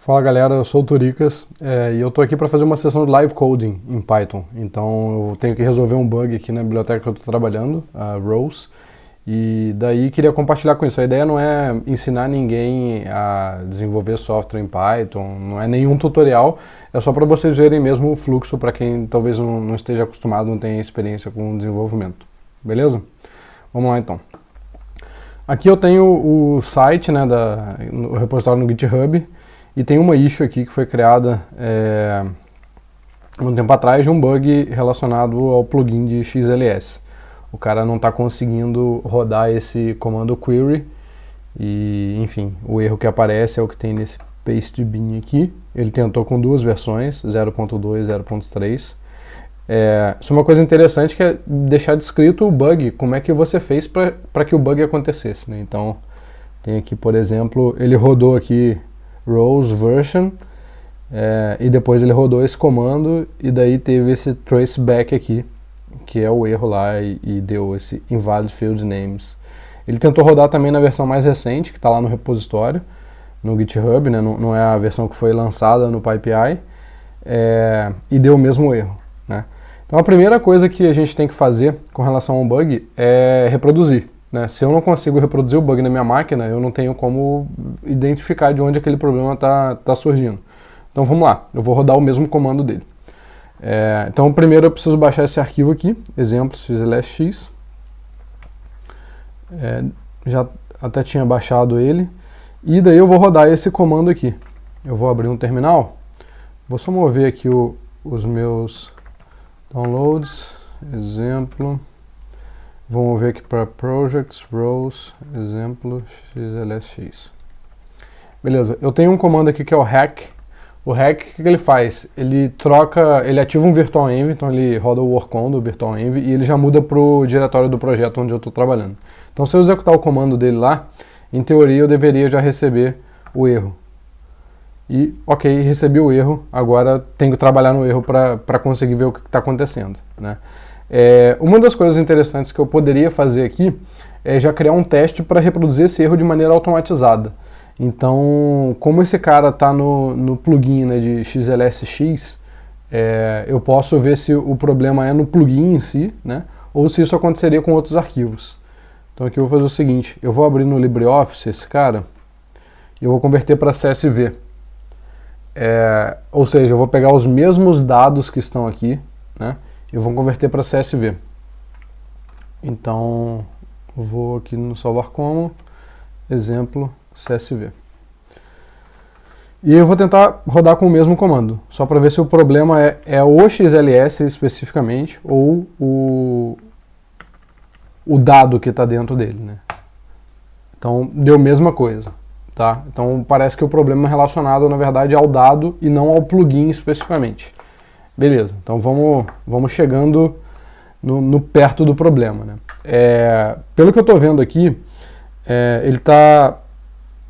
Fala galera, eu sou o Turicas e eu tô aqui para fazer uma sessão de live coding em Python. Então eu tenho que resolver um bug aqui na biblioteca que eu estou trabalhando, a Rose, e daí queria compartilhar com isso. A ideia não é ensinar ninguém a desenvolver software em Python, não é nenhum tutorial, é só para vocês verem mesmo o fluxo para quem talvez não esteja acostumado, não tenha experiência com desenvolvimento. Beleza? Vamos lá então. Aqui eu tenho o site, né, o repositório no GitHub. E tem uma issue aqui que foi criada um tempo atrás de um bug relacionado ao plugin de XLS. O cara não está conseguindo rodar esse comando query e, enfim, o erro que aparece é o que tem nesse paste bin aqui. Ele tentou com duas versões, 0.2 e 0.3. Isso é uma coisa interessante que é deixar descrito o bug, como é que você fez para que o bug acontecesse, né? Então, tem aqui, por exemplo, ele rodou aqui Rose version, e depois ele rodou esse comando e daí teve esse traceback aqui, que é o erro lá e deu esse invalid field names. Ele tentou rodar também na versão mais recente, que está lá no repositório, no GitHub, né? Não é a versão que foi lançada no PyPI, e deu o mesmo erro, né? Então a primeira coisa que a gente tem que fazer com relação ao bug é reproduzir. Né? Se eu não consigo reproduzir o bug na minha máquina, eu não tenho como identificar de onde aquele problema está surgindo. Então vamos lá, eu vou rodar o mesmo comando dele. Então primeiro eu preciso baixar esse arquivo aqui, exemplo xlsx. Já até tinha baixado ele. E daí eu vou rodar esse comando aqui. Eu vou abrir um terminal, vou só mover aqui os meus downloads, exemplo. Vou mover aqui para Projects, Rows, exemplo, XLSX. Beleza, eu tenho um comando aqui que é o hack. O hack, o que ele faz? Ele ativa um virtual env, então ele roda o workon do virtual env e ele já muda para o diretório do projeto onde eu estou trabalhando. Então se eu executar o comando dele lá, em teoria eu deveria já receber o erro. E ok, recebi o erro, agora tenho que trabalhar no erro para conseguir ver o que está acontecendo, né? Uma das coisas interessantes que eu poderia fazer aqui é já criar um teste para reproduzir esse erro de maneira automatizada. Então, como esse cara está no plugin, né, de XLSX, eu posso ver se o problema é no plugin em si, né, ou se isso aconteceria com outros arquivos. Então aqui eu vou fazer o seguinte, eu vou abrir no LibreOffice esse cara e eu vou converter para CSV. Ou seja, eu vou pegar os mesmos dados que estão aqui, né, eu vou converter para CSV. Então, vou aqui no salvar como, exemplo, CSV. E eu vou tentar rodar com o mesmo comando, só para ver se o problema é o XLS especificamente, ou o dado que está dentro dele, né? Então, deu a mesma coisa, tá? Então, parece que o problema é relacionado, na verdade, ao dado e não ao plugin especificamente. Beleza, então vamos chegando no perto do problema, né? Pelo que eu estou vendo aqui, ele está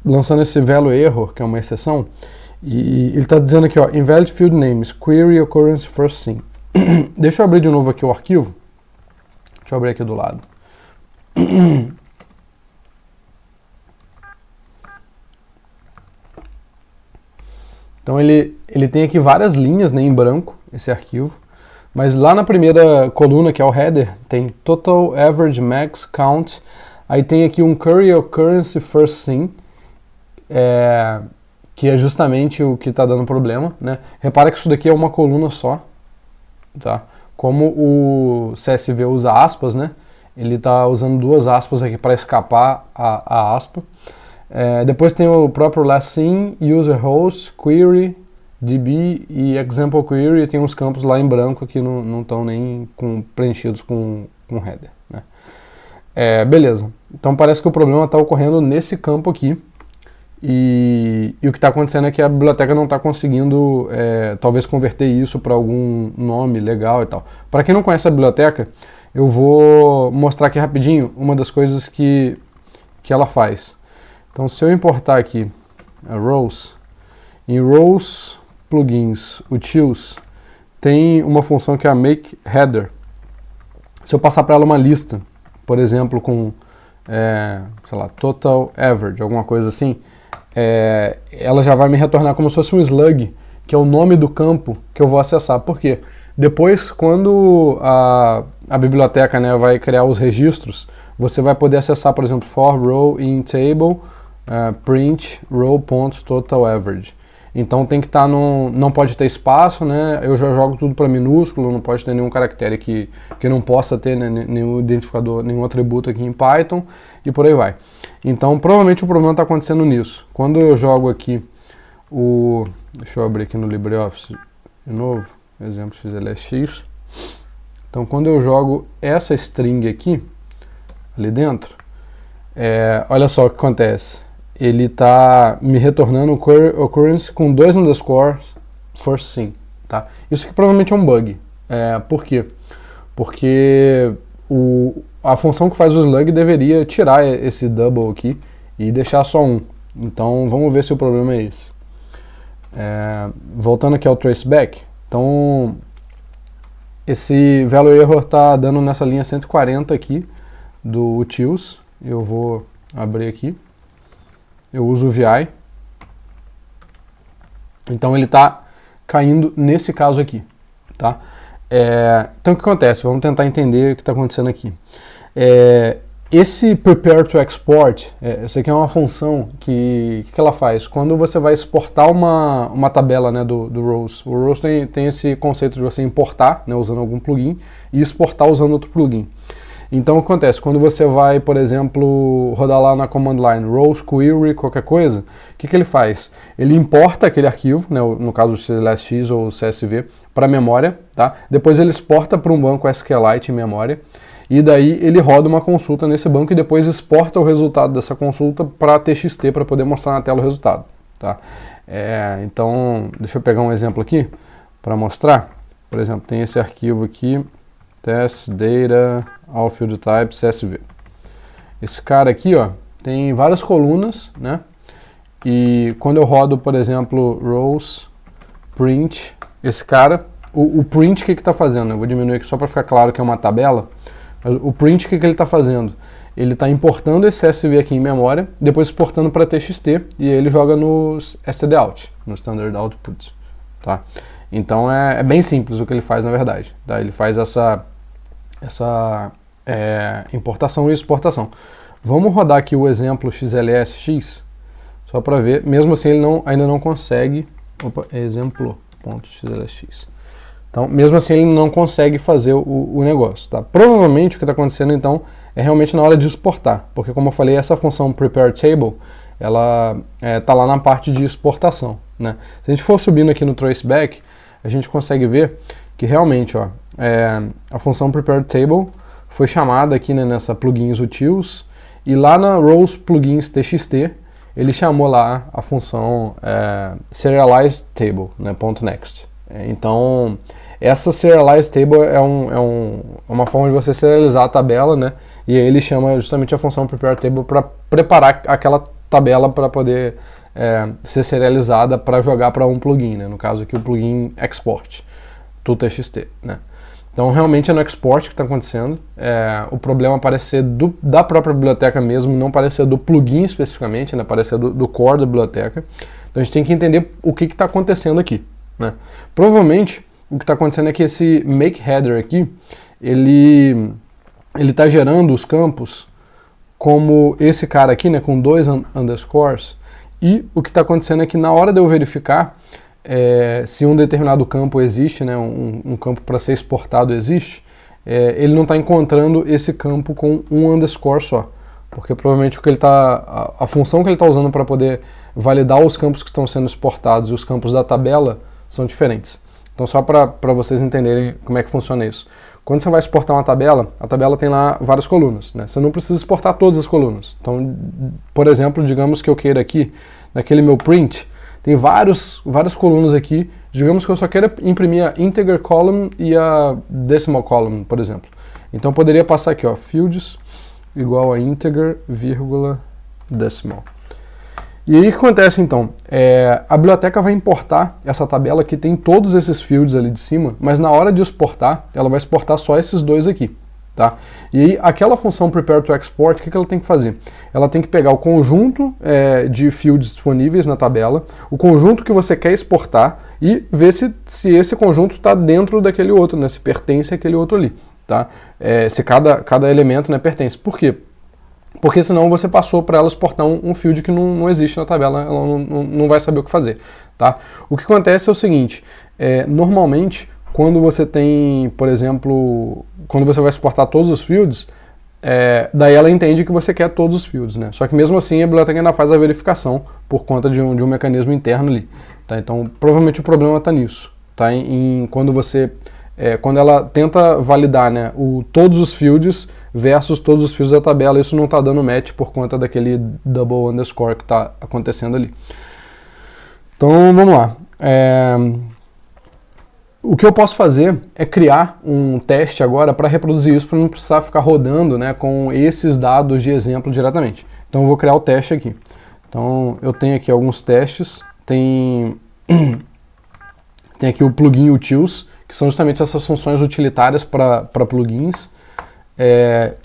lançando esse value error, que é uma exceção, e ele está dizendo aqui, ó, invalid field names, query occurrence first thing. Deixa eu abrir de novo aqui o arquivo. Deixa eu abrir aqui do lado. Então ele tem aqui várias linhas, né, em branco, esse arquivo, mas lá na primeira coluna, que é o header, tem total average max count, aí tem aqui um query occurrence first thing, que é justamente o que está dando problema, né? Repara que isso daqui é uma coluna só, tá? Como o CSV usa aspas, né? Ele está usando duas aspas aqui para escapar a aspa. Depois tem o próprio last thing, user host, query, db e example query, e tem uns campos lá em branco que não estão nem preenchidos com header, né? Beleza, então parece que o problema está ocorrendo nesse campo aqui, e o que está acontecendo é que a biblioteca não está conseguindo talvez converter isso para algum nome legal e tal. Para quem não conhece a biblioteca, eu vou mostrar aqui rapidinho uma das coisas que ela faz. Então, se eu importar aqui a Rose, em Rose plugins utils, tem uma função que é a make header. Se eu passar para ela uma lista, por exemplo, com, sei lá, total average, alguma coisa assim, ela já vai me retornar como se fosse um slug, que é o nome do campo que eu vou acessar. Por quê? Depois, quando a biblioteca, né, vai criar os registros, você vai poder acessar, por exemplo, for row in table print row.total_average. Então tem que estar não pode ter espaço, né? Eu já jogo tudo para minúsculo, não pode ter nenhum caractere que não possa ter, né, nenhum identificador, nenhum atributo aqui em Python e por aí vai. Então provavelmente o problema está acontecendo nisso. Quando eu jogo aqui deixa eu abrir aqui no LibreOffice de novo, exemplo XLSX. Então quando eu jogo essa string aqui ali dentro, olha só o que acontece. Ele está me retornando occurrence com 2 underscores first sim, tá? Isso aqui provavelmente é um bug. Por quê? Porque a função que faz o slug deveria tirar esse double aqui e deixar só um. Então vamos ver se o problema é esse. Voltando aqui ao traceback, então esse value error está dando nessa linha 140 aqui do utils. Eu vou abrir aqui. Eu uso o VI. Então ele está caindo nesse caso aqui, tá? Então o que acontece? Vamos tentar entender o que está acontecendo aqui. Esse prepare to export, essa aqui é uma função que ela faz? Quando você vai exportar uma tabela, né, do rows. O rows tem esse conceito de você importar, né, usando algum plugin, e exportar usando outro plugin. Então o que acontece? Quando você vai, por exemplo, rodar lá na command line rows query, qualquer coisa, o que ele faz? Ele importa aquele arquivo, né, no caso o CSX ou o CSV, para a memória, tá? Depois ele exporta para um banco SQLite em memória, e daí ele roda uma consulta nesse banco e depois exporta o resultado dessa consulta para TXT para poder mostrar na tela o resultado, tá? Então, deixa eu pegar um exemplo aqui para mostrar. Por exemplo, tem esse arquivo aqui, test data all field types CSV. Esse cara aqui, ó, tem várias colunas, né? E quando eu rodo, por exemplo, rows print, esse cara, o print, o que está fazendo? Eu vou diminuir aqui só para ficar claro que é uma tabela. Mas o print, o que ele está fazendo? Ele está importando esse CSV aqui em memória, depois exportando para TXT e ele joga no stdout, no standard output, tá? Então é bem simples o que ele faz na verdade, tá? Ele faz essa importação e exportação. Vamos rodar aqui o exemplo XLSX, só para ver, mesmo assim ele ainda não consegue, exemplo.xlsx. Então, mesmo assim ele não consegue fazer o negócio, tá? Provavelmente o que está acontecendo então é realmente na hora de exportar, porque como eu falei, essa função prepare table, ela está lá na parte de exportação, né? Se a gente for subindo aqui no traceback, a gente consegue ver que realmente, ó, a função prepare table foi chamada aqui, né, nessa plugins utils, e lá na rows plugins txt ele chamou lá a função serialized table, né, .next. Então essa serialized table é uma forma de você serializar a tabela, né, e aí ele chama justamente a função prepare table para preparar aquela tabela para poder ser serializada para jogar para um plugin, né, no caso aqui o plugin export to txt, né. Então realmente é no export que está acontecendo, o problema parece ser da própria biblioteca mesmo, não parece ser do plugin especificamente, né? Parece ser do core da biblioteca. Então a gente tem que entender o que está acontecendo aqui, né? Provavelmente o que está acontecendo é que esse make header aqui, ele está gerando os campos como esse cara aqui, né, com 2 underscores, e o que está acontecendo é que na hora de eu verificar se um determinado campo existe, né, um campo para ser exportado existe, ele não está encontrando esse campo com um underscore só, porque provavelmente a função que ele está usando para poder validar os campos que estão sendo exportados e os campos da tabela são diferentes. Então só para vocês entenderem como é que funciona isso. Quando você vai exportar uma tabela, a tabela tem lá várias colunas, né? Você não precisa exportar todas as colunas. Então, por exemplo, digamos que eu queira aqui, naquele meu print, tem várias colunas aqui. Digamos que eu só queira imprimir a integer column e a decimal column, por exemplo. Então eu poderia passar aqui, ó, fields igual a integer, vírgula, decimal. E aí o que acontece então? A biblioteca vai importar essa tabela que tem todos esses fields ali de cima, mas na hora de exportar, ela vai exportar só esses dois aqui, Tá? E aí, aquela função prepare to export, o que ela tem que fazer? Ela tem que pegar o conjunto de fields disponíveis na tabela, o conjunto que você quer exportar e ver se esse conjunto está dentro daquele outro, né? Se pertence àquele outro ali. Tá? Se cada elemento, né, pertence. Por quê? Porque senão você passou para ela exportar um field que não existe na tabela, ela não vai saber o que fazer. Tá? O que acontece é o seguinte, normalmente, quando você tem, por exemplo, quando você vai exportar todos os fields, daí ela entende que você quer todos os fields, né? Só que mesmo assim a biblioteca ainda faz a verificação por conta de um mecanismo interno ali. Tá? Então provavelmente o problema está nisso. Tá? Quando ela tenta validar, né, todos os fields versus todos os fields da tabela, isso não está dando match por conta daquele double underscore que está acontecendo ali. Então vamos lá. O que eu posso fazer é criar um teste agora para reproduzir isso, para não precisar ficar rodando, né, com esses dados de exemplo diretamente. Então eu vou criar o teste aqui. Então eu tenho aqui alguns testes, tem aqui o plugin utils, que são justamente essas funções utilitárias para plugins,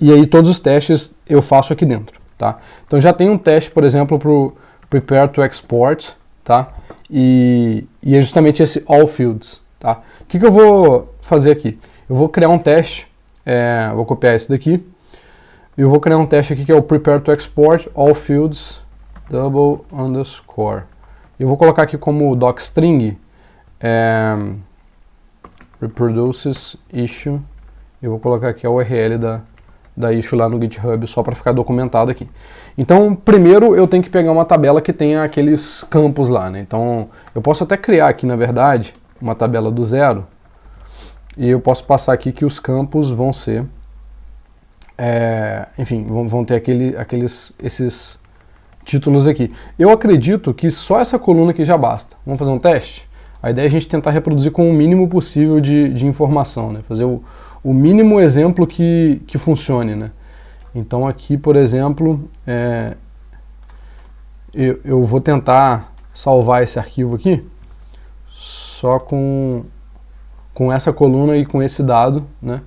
e aí todos os testes eu faço aqui dentro. Tá? Então já tem um teste, por exemplo, para o prepare to export, tá? E é justamente esse all fields. Tá? O que eu vou fazer aqui? Eu vou criar um teste, vou copiar esse daqui, e eu vou criar um teste aqui que é o prepare to export all fields double underscore. Eu vou colocar aqui como docstring reproduces issue, eu vou colocar aqui a URL da issue lá no GitHub só para ficar documentado aqui. Então, primeiro eu tenho que pegar uma tabela que tenha aqueles campos lá, né? Então, eu posso até criar aqui, na verdade, uma tabela do zero, e eu posso passar aqui que os campos vão ser, enfim, vão ter esses títulos aqui. Eu acredito que só essa coluna aqui já basta. Vamos fazer um teste? A ideia é a gente tentar reproduzir com o mínimo possível de informação, né? Fazer o mínimo exemplo que funcione, né? Então aqui, por exemplo, eu vou tentar salvar esse arquivo aqui só com essa coluna e com esse dado, né,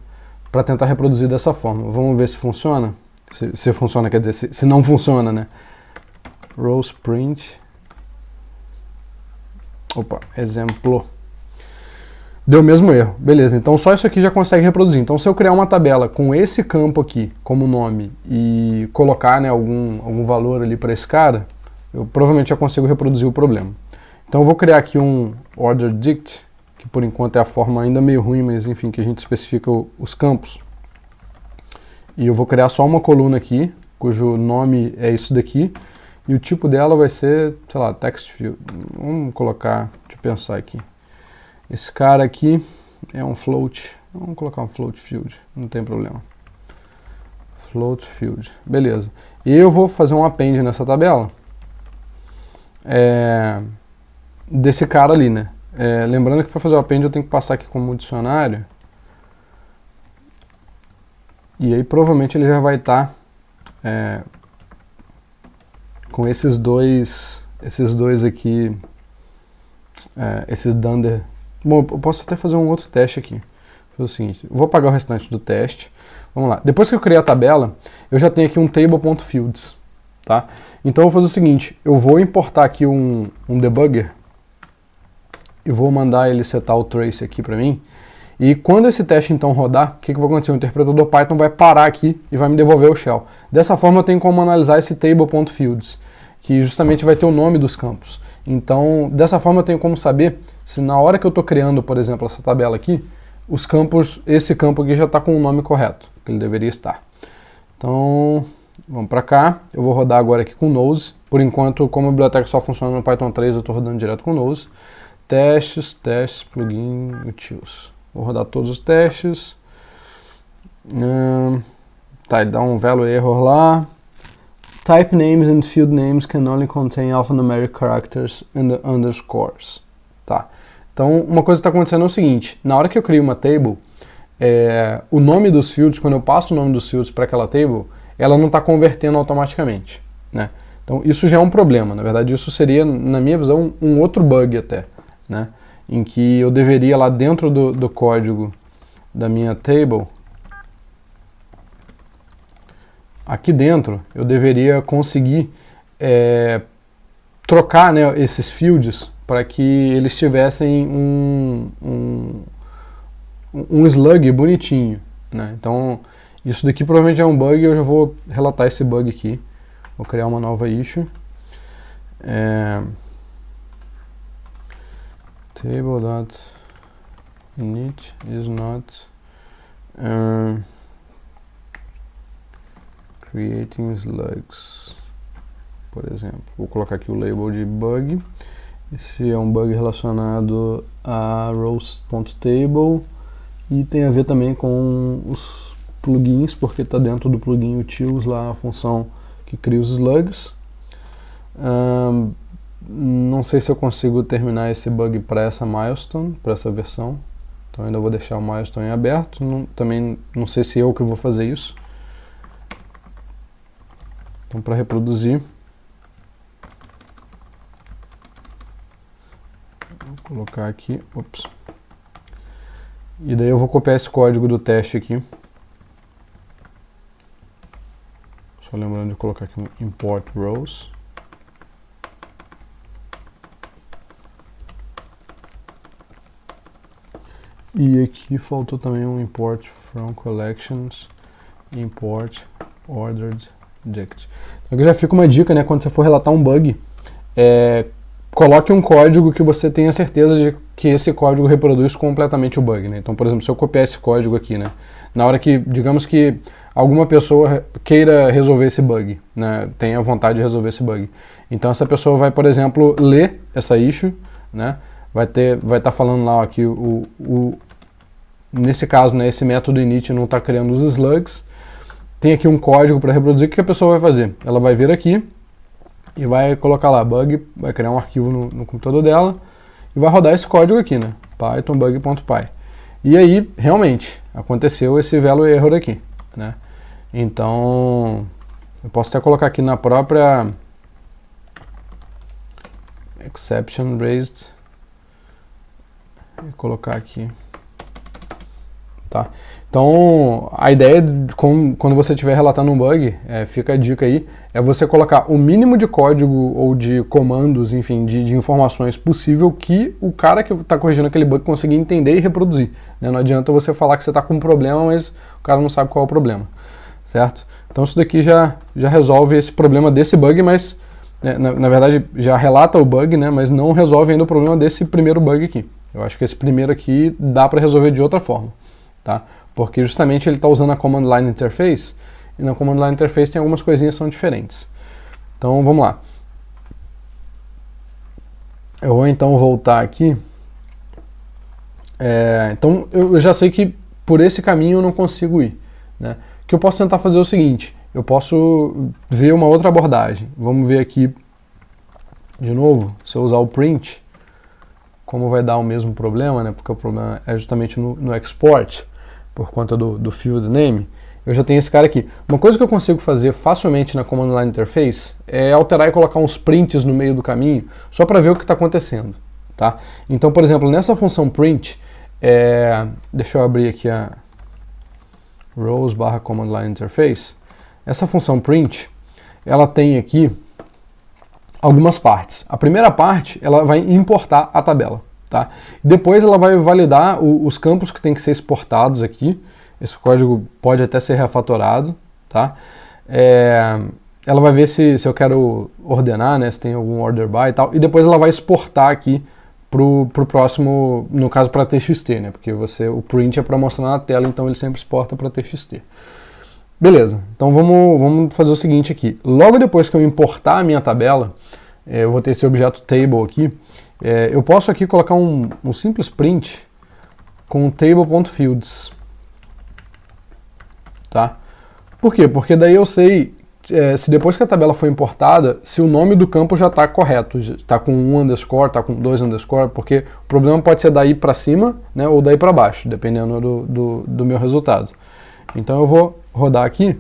para tentar reproduzir dessa forma. Vamos ver se funciona. Se funciona, quer dizer, se não funciona, né? Rows print. Opa, exemplo. Deu o mesmo erro. Beleza, então só isso aqui já consegue reproduzir. Então se eu criar uma tabela com esse campo aqui como nome e colocar, né, algum valor ali para esse cara, eu provavelmente já consigo reproduzir o problema. Então eu vou criar aqui um order dict, que por enquanto é a forma ainda meio ruim, mas enfim, que a gente especifica os campos. E eu vou criar só uma coluna aqui, cujo nome é isso daqui, e o tipo dela vai ser, sei lá, text field. Vamos colocar, deixa eu pensar aqui. Esse cara aqui é um float, vamos colocar um float field, não tem problema. Float field, beleza. E eu vou fazer um append nessa tabela. Desse cara ali, né? Lembrando que para fazer o append eu tenho que passar aqui como dicionário. E aí provavelmente ele já vai estar com esses dois aqui, esses dunder. Bom, eu posso até fazer um outro teste aqui. Vou fazer o seguinte, eu vou apagar o restante do teste. Vamos lá. Depois que eu criei a tabela, eu já tenho aqui um table.fields. Tá? Então eu vou fazer o seguinte, eu vou importar aqui um debugger e vou mandar ele setar o trace aqui para mim, e quando esse teste então rodar, o que vai acontecer? O interpretador Python vai parar aqui e vai me devolver o shell. Dessa forma eu tenho como analisar esse table.fields, que justamente vai ter o nome dos campos. Então dessa forma eu tenho como saber se na hora que eu estou criando, por exemplo, essa tabela aqui, os campos, esse campo aqui já está com o nome correto, que ele deveria estar. Então vamos para cá, eu vou rodar agora aqui com Nose. Por enquanto, como a biblioteca só funciona no Python 3, eu estou rodando direto com Nose. Testes, plugin, utils. Vou rodar todos os testes. Tá, ele dá um value error lá. Type names and field names can only contain alphanumeric characters and underscores. Tá. Então, uma coisa que está acontecendo é o seguinte, na hora que eu crio uma table, o nome dos fields, quando eu passo o nome dos fields para aquela table, ela não está convertendo automaticamente, né? Então isso já é um problema. Na verdade, isso seria, na minha visão, um outro bug até, né? Em que eu deveria lá dentro do código da minha table, aqui dentro eu deveria conseguir trocar, né, esses fields para que eles tivessem um slug bonitinho, né? Então isso daqui provavelmente é um bug, eu já vou relatar esse bug aqui. Vou criar uma nova issue. Table.init is not creating slugs, por exemplo. Vou colocar aqui o label de bug. Esse é um bug relacionado a rows.table e tem a ver também com os plugins, porque está dentro do plugin utils lá a função que cria os slugs. Não sei se eu consigo terminar esse bug para essa milestone, para essa versão. Então ainda vou deixar o milestone aberto. Também não sei se eu que vou fazer isso. Então para reproduzir, vou colocar aqui, ops. E daí eu vou copiar esse código do teste aqui. Só lembrando de colocar aqui um import rows. E aqui faltou também um import from collections, import ordered object. Então aqui já fica uma dica, né, quando você for relatar um bug, coloque um código que você tenha certeza de que esse código reproduz completamente o bug, né? Então, por exemplo, se eu copiar esse código aqui, né, na hora que, digamos que alguma pessoa queira resolver esse bug, né, tenha vontade de resolver esse bug, então essa pessoa vai, por exemplo, ler essa issue, né, vai estar falando lá ó, que nesse caso, né, esse método init não está criando os slugs, tem aqui um código para reproduzir. O que a pessoa vai fazer? Ela vai vir aqui e vai colocar lá bug, vai criar um arquivo no computador dela e vai rodar esse código aqui, né, python bug.py. E aí, realmente, aconteceu esse value error aqui, né. Então, eu posso até colocar aqui na própria exception raised e colocar aqui, tá? Então, a ideia de quando você estiver relatando um bug, fica a dica aí, é você colocar o mínimo de código ou de comandos, enfim, de informações possível que o cara que está corrigindo aquele bug consiga entender e reproduzir, né? Não adianta você falar que você está com um problema, mas o cara não sabe qual é o problema, certo? Então isso daqui já resolve esse problema desse bug, mas na verdade já relata o bug, né? Mas não resolve ainda o problema desse primeiro bug aqui. Eu acho que esse primeiro aqui dá para resolver de outra forma, tá? Porque justamente ele está usando a Command Line Interface, e na Command Line Interface tem algumas coisinhas que são diferentes. Então vamos lá. Eu vou então voltar aqui. Então eu já sei que por esse caminho eu não consigo ir, né? O que eu posso tentar fazer é o seguinte, eu posso ver uma outra abordagem. Vamos ver aqui de novo, se eu usar o print, como vai dar o mesmo problema, né? Porque o problema é justamente no export, por conta do field name. Eu já tenho esse cara aqui. Uma coisa que eu consigo fazer facilmente na Command Line Interface é alterar e colocar uns prints no meio do caminho, só para ver o que está acontecendo, tá? Então, por exemplo, nessa função print, deixa eu abrir aqui a rows/command line interface. Essa função print, ela tem aqui algumas partes. A primeira parte, ela vai importar a tabela, tá? Depois ela vai validar os campos que tem que ser exportados aqui. Esse código pode até ser refatorado, tá? Ela vai ver se eu quero ordenar, né, se tem algum order by e tal, e depois ela vai exportar aqui pro próximo, no caso para TXT, né, porque o print é para mostrar na tela, então ele sempre exporta para TXT. Beleza, então vamos fazer o seguinte aqui. Logo depois que eu importar a minha tabela, eu vou ter esse objeto table aqui, eu posso aqui colocar um simples print com table.fields. Tá? Por quê? Porque daí eu sei se depois que a tabela foi importada, se o nome do campo já está correto, está com 1 underscore, está com 2 underscore, porque o problema pode ser daí para cima, né, ou daí para baixo, dependendo do meu resultado. Então eu vou rodar aqui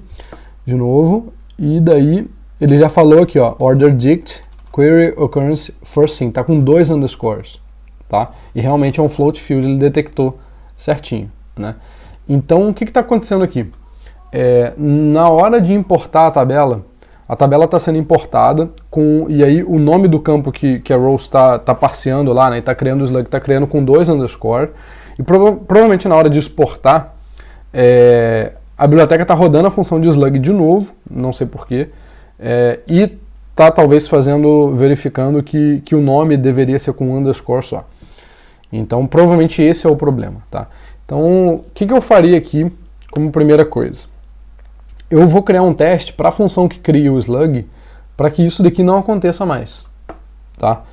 de novo, e daí ele já falou aqui, ó, order dict, query occurrence first thing, está com 2 underscores, tá? E realmente é um float field, ele detectou certinho, né? Então o que está acontecendo aqui? na hora de importar a tabela está sendo importada e aí o nome do campo que a rows está parseando lá, né, está criando o slug, está criando com 2 underscore, e provavelmente na hora de exportar, a biblioteca está rodando a função de slug de novo, não sei porquê, e está talvez verificando que o nome deveria ser com underscore só. Então provavelmente esse é o problema, tá? Então o que eu faria aqui como primeira coisa? Eu vou criar um teste para a função que cria o slug, para que isso daqui não aconteça mais, tá?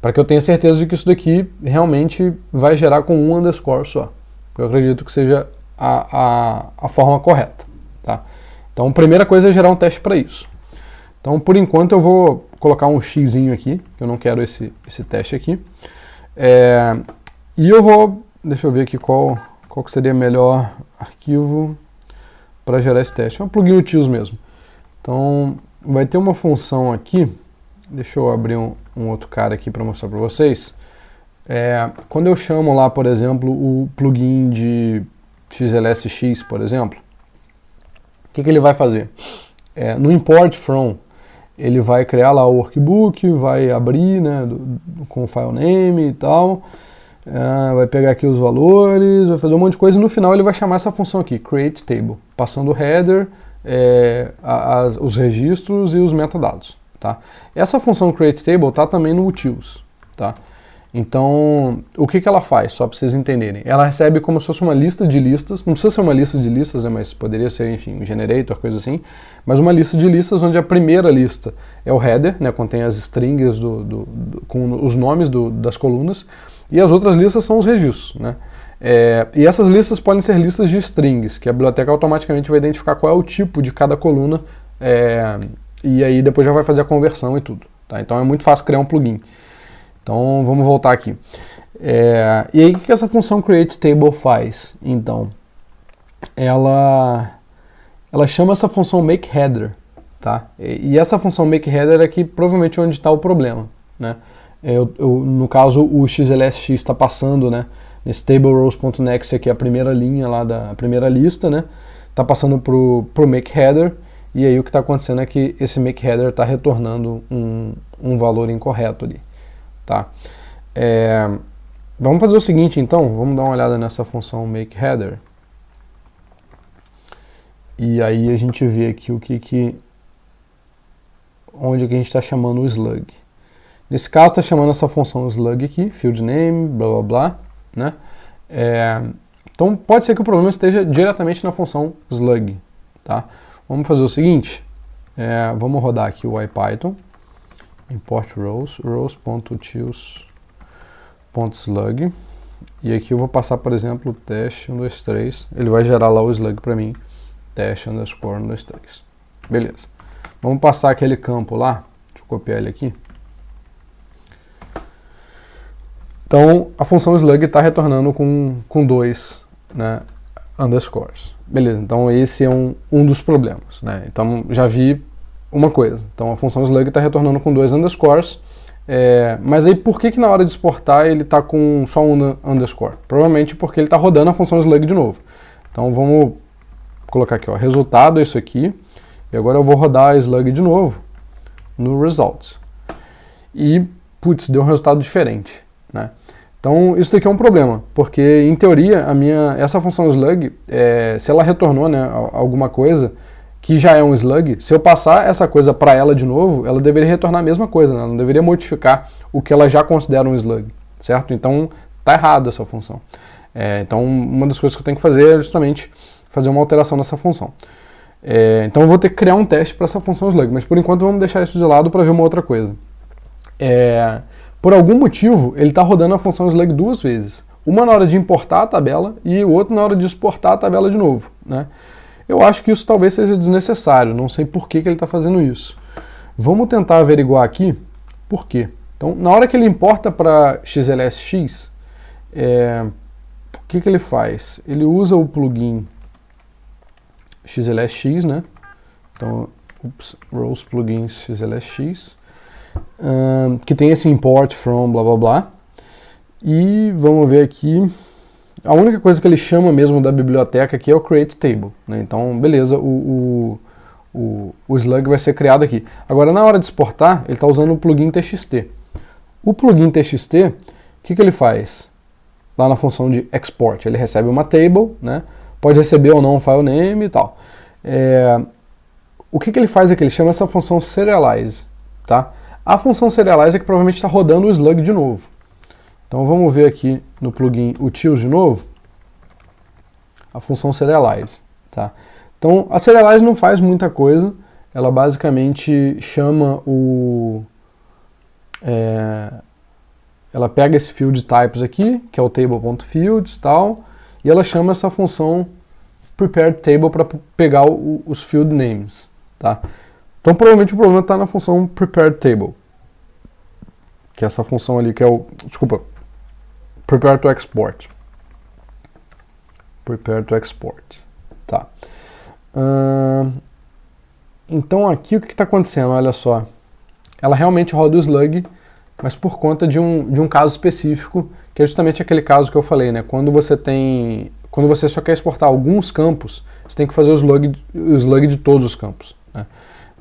Para que eu tenha certeza de que isso daqui realmente vai gerar com um underscore só. Eu acredito que seja a forma correta, tá? Então a primeira coisa é gerar um teste para isso. Então por enquanto eu vou colocar um xzinho aqui, que eu não quero esse teste aqui. E eu vou, deixa eu ver aqui qual que seria o melhor arquivo para gerar esse teste. É um plugin utils mesmo. Então, vai ter uma função aqui. Deixa eu abrir um outro cara aqui para mostrar para vocês. Quando eu chamo lá, por exemplo, o plugin de XLSX, por exemplo, o que ele vai fazer? No import from, ele vai criar lá o workbook, vai abrir, né, com o file name e tal. Vai pegar aqui os valores, vai fazer um monte de coisa e no final ele vai chamar essa função aqui, create table, passando o header, os registros e os metadados, tá? Essa função create table está também no utils, tá? Então, o que ela faz, só para vocês entenderem? Ela recebe como se fosse uma lista de listas, não precisa ser uma lista de listas, né, mas poderia ser, enfim, um generator, coisa assim, mas uma lista de listas onde a primeira lista é o header, né, contém as strings com os nomes das colunas, e as outras listas são os registros, né? E essas listas podem ser listas de strings, que a biblioteca automaticamente vai identificar qual é o tipo de cada coluna, e aí depois já vai fazer a conversão e tudo, tá? Então é muito fácil criar um plugin. Então vamos voltar aqui. E aí o que essa função createTable faz? Então, ela chama essa função makeHeader, tá? E essa função makeHeader é aqui provavelmente onde está o problema, né? No caso, o XLSX está passando, né, nesse tableRows.next aqui, a primeira linha lá da primeira lista, né, está passando pro makeHeader, e aí o que está acontecendo é que esse makeHeader está retornando um valor incorreto ali, tá? Vamos fazer o seguinte então, vamos dar uma olhada nessa função makeHeader, e aí a gente vê aqui onde que a gente está chamando o slug. Nesse caso está chamando essa função slug aqui, field name, blá blá blá, né? Então pode ser que o problema esteja diretamente na função slug, tá? Vamos fazer o seguinte, vamos rodar aqui o IPython, import rows.utils.slug, e aqui eu vou passar, por exemplo, teste 1, 2, 3, ele vai gerar lá o slug para mim, teste underscore 1, 2, 3. Beleza. Vamos passar aquele campo lá, deixa eu copiar ele aqui. Então, a função slug está retornando com 2, né, underscores. Beleza, então esse é um dos problemas, né? Então, já vi uma coisa. Então, a função slug está retornando com 2 underscores, mas aí por que na hora de exportar ele está com só um underscore? Provavelmente porque ele está rodando a função slug de novo. Então, vamos colocar aqui, ó, resultado é isso aqui, e agora eu vou rodar a slug de novo no results. E, putz, deu um resultado diferente, né? Então isso daqui é um problema, porque em teoria essa função slug, se ela retornou, né, alguma coisa que já é um slug, se eu passar essa coisa para ela de novo, ela deveria retornar a mesma coisa, né? Ela não deveria modificar o que ela já considera um slug, certo? Então tá errado essa função. Então uma das coisas que eu tenho que fazer é justamente fazer uma alteração nessa função. Então eu vou ter que criar um teste para essa função slug, mas por enquanto vamos deixar isso de lado para ver uma outra coisa. Por algum motivo, ele está rodando a função slug 2 vezes. Uma na hora de importar a tabela e o outro na hora de exportar a tabela de novo, né? Eu acho que isso talvez seja desnecessário, não sei por que ele está fazendo isso. Vamos tentar averiguar aqui por quê. Então, na hora que ele importa para XLSX, o que ele faz? Ele usa o plugin XLSX, né? Então, rows plugins XLSX, que tem esse import from blá blá blá, e vamos ver aqui, a única coisa que ele chama mesmo da biblioteca aqui é o create table, né? Então, beleza, o slug vai ser criado aqui. Agora, na hora de exportar, ele está usando o plugin txt. O plugin txt, o que ele faz? Lá na função de export, ele recebe uma table, né? Pode receber ou não um file name e tal. O que ele faz aqui? Ele chama essa função serialize, tá? A função serialize é que provavelmente está rodando o slug de novo. Então vamos ver aqui no plugin utils de novo, a função serialize, tá? Então a serialize não faz muita coisa, ela basicamente chama ela pega esse field types aqui, que é o table.fields e tal, e ela chama essa função prepared table para pegar os field names, tá? Então provavelmente o problema está na função prepared table, que é essa função ali que é prepare to export. Prepare to export. Tá. Então aqui o que está acontecendo? Olha só. Ela realmente roda o slug, mas por conta de um caso específico, que é justamente aquele caso que eu falei, né? Quando você só quer exportar alguns campos, você tem que fazer o slug de todos os campos, né?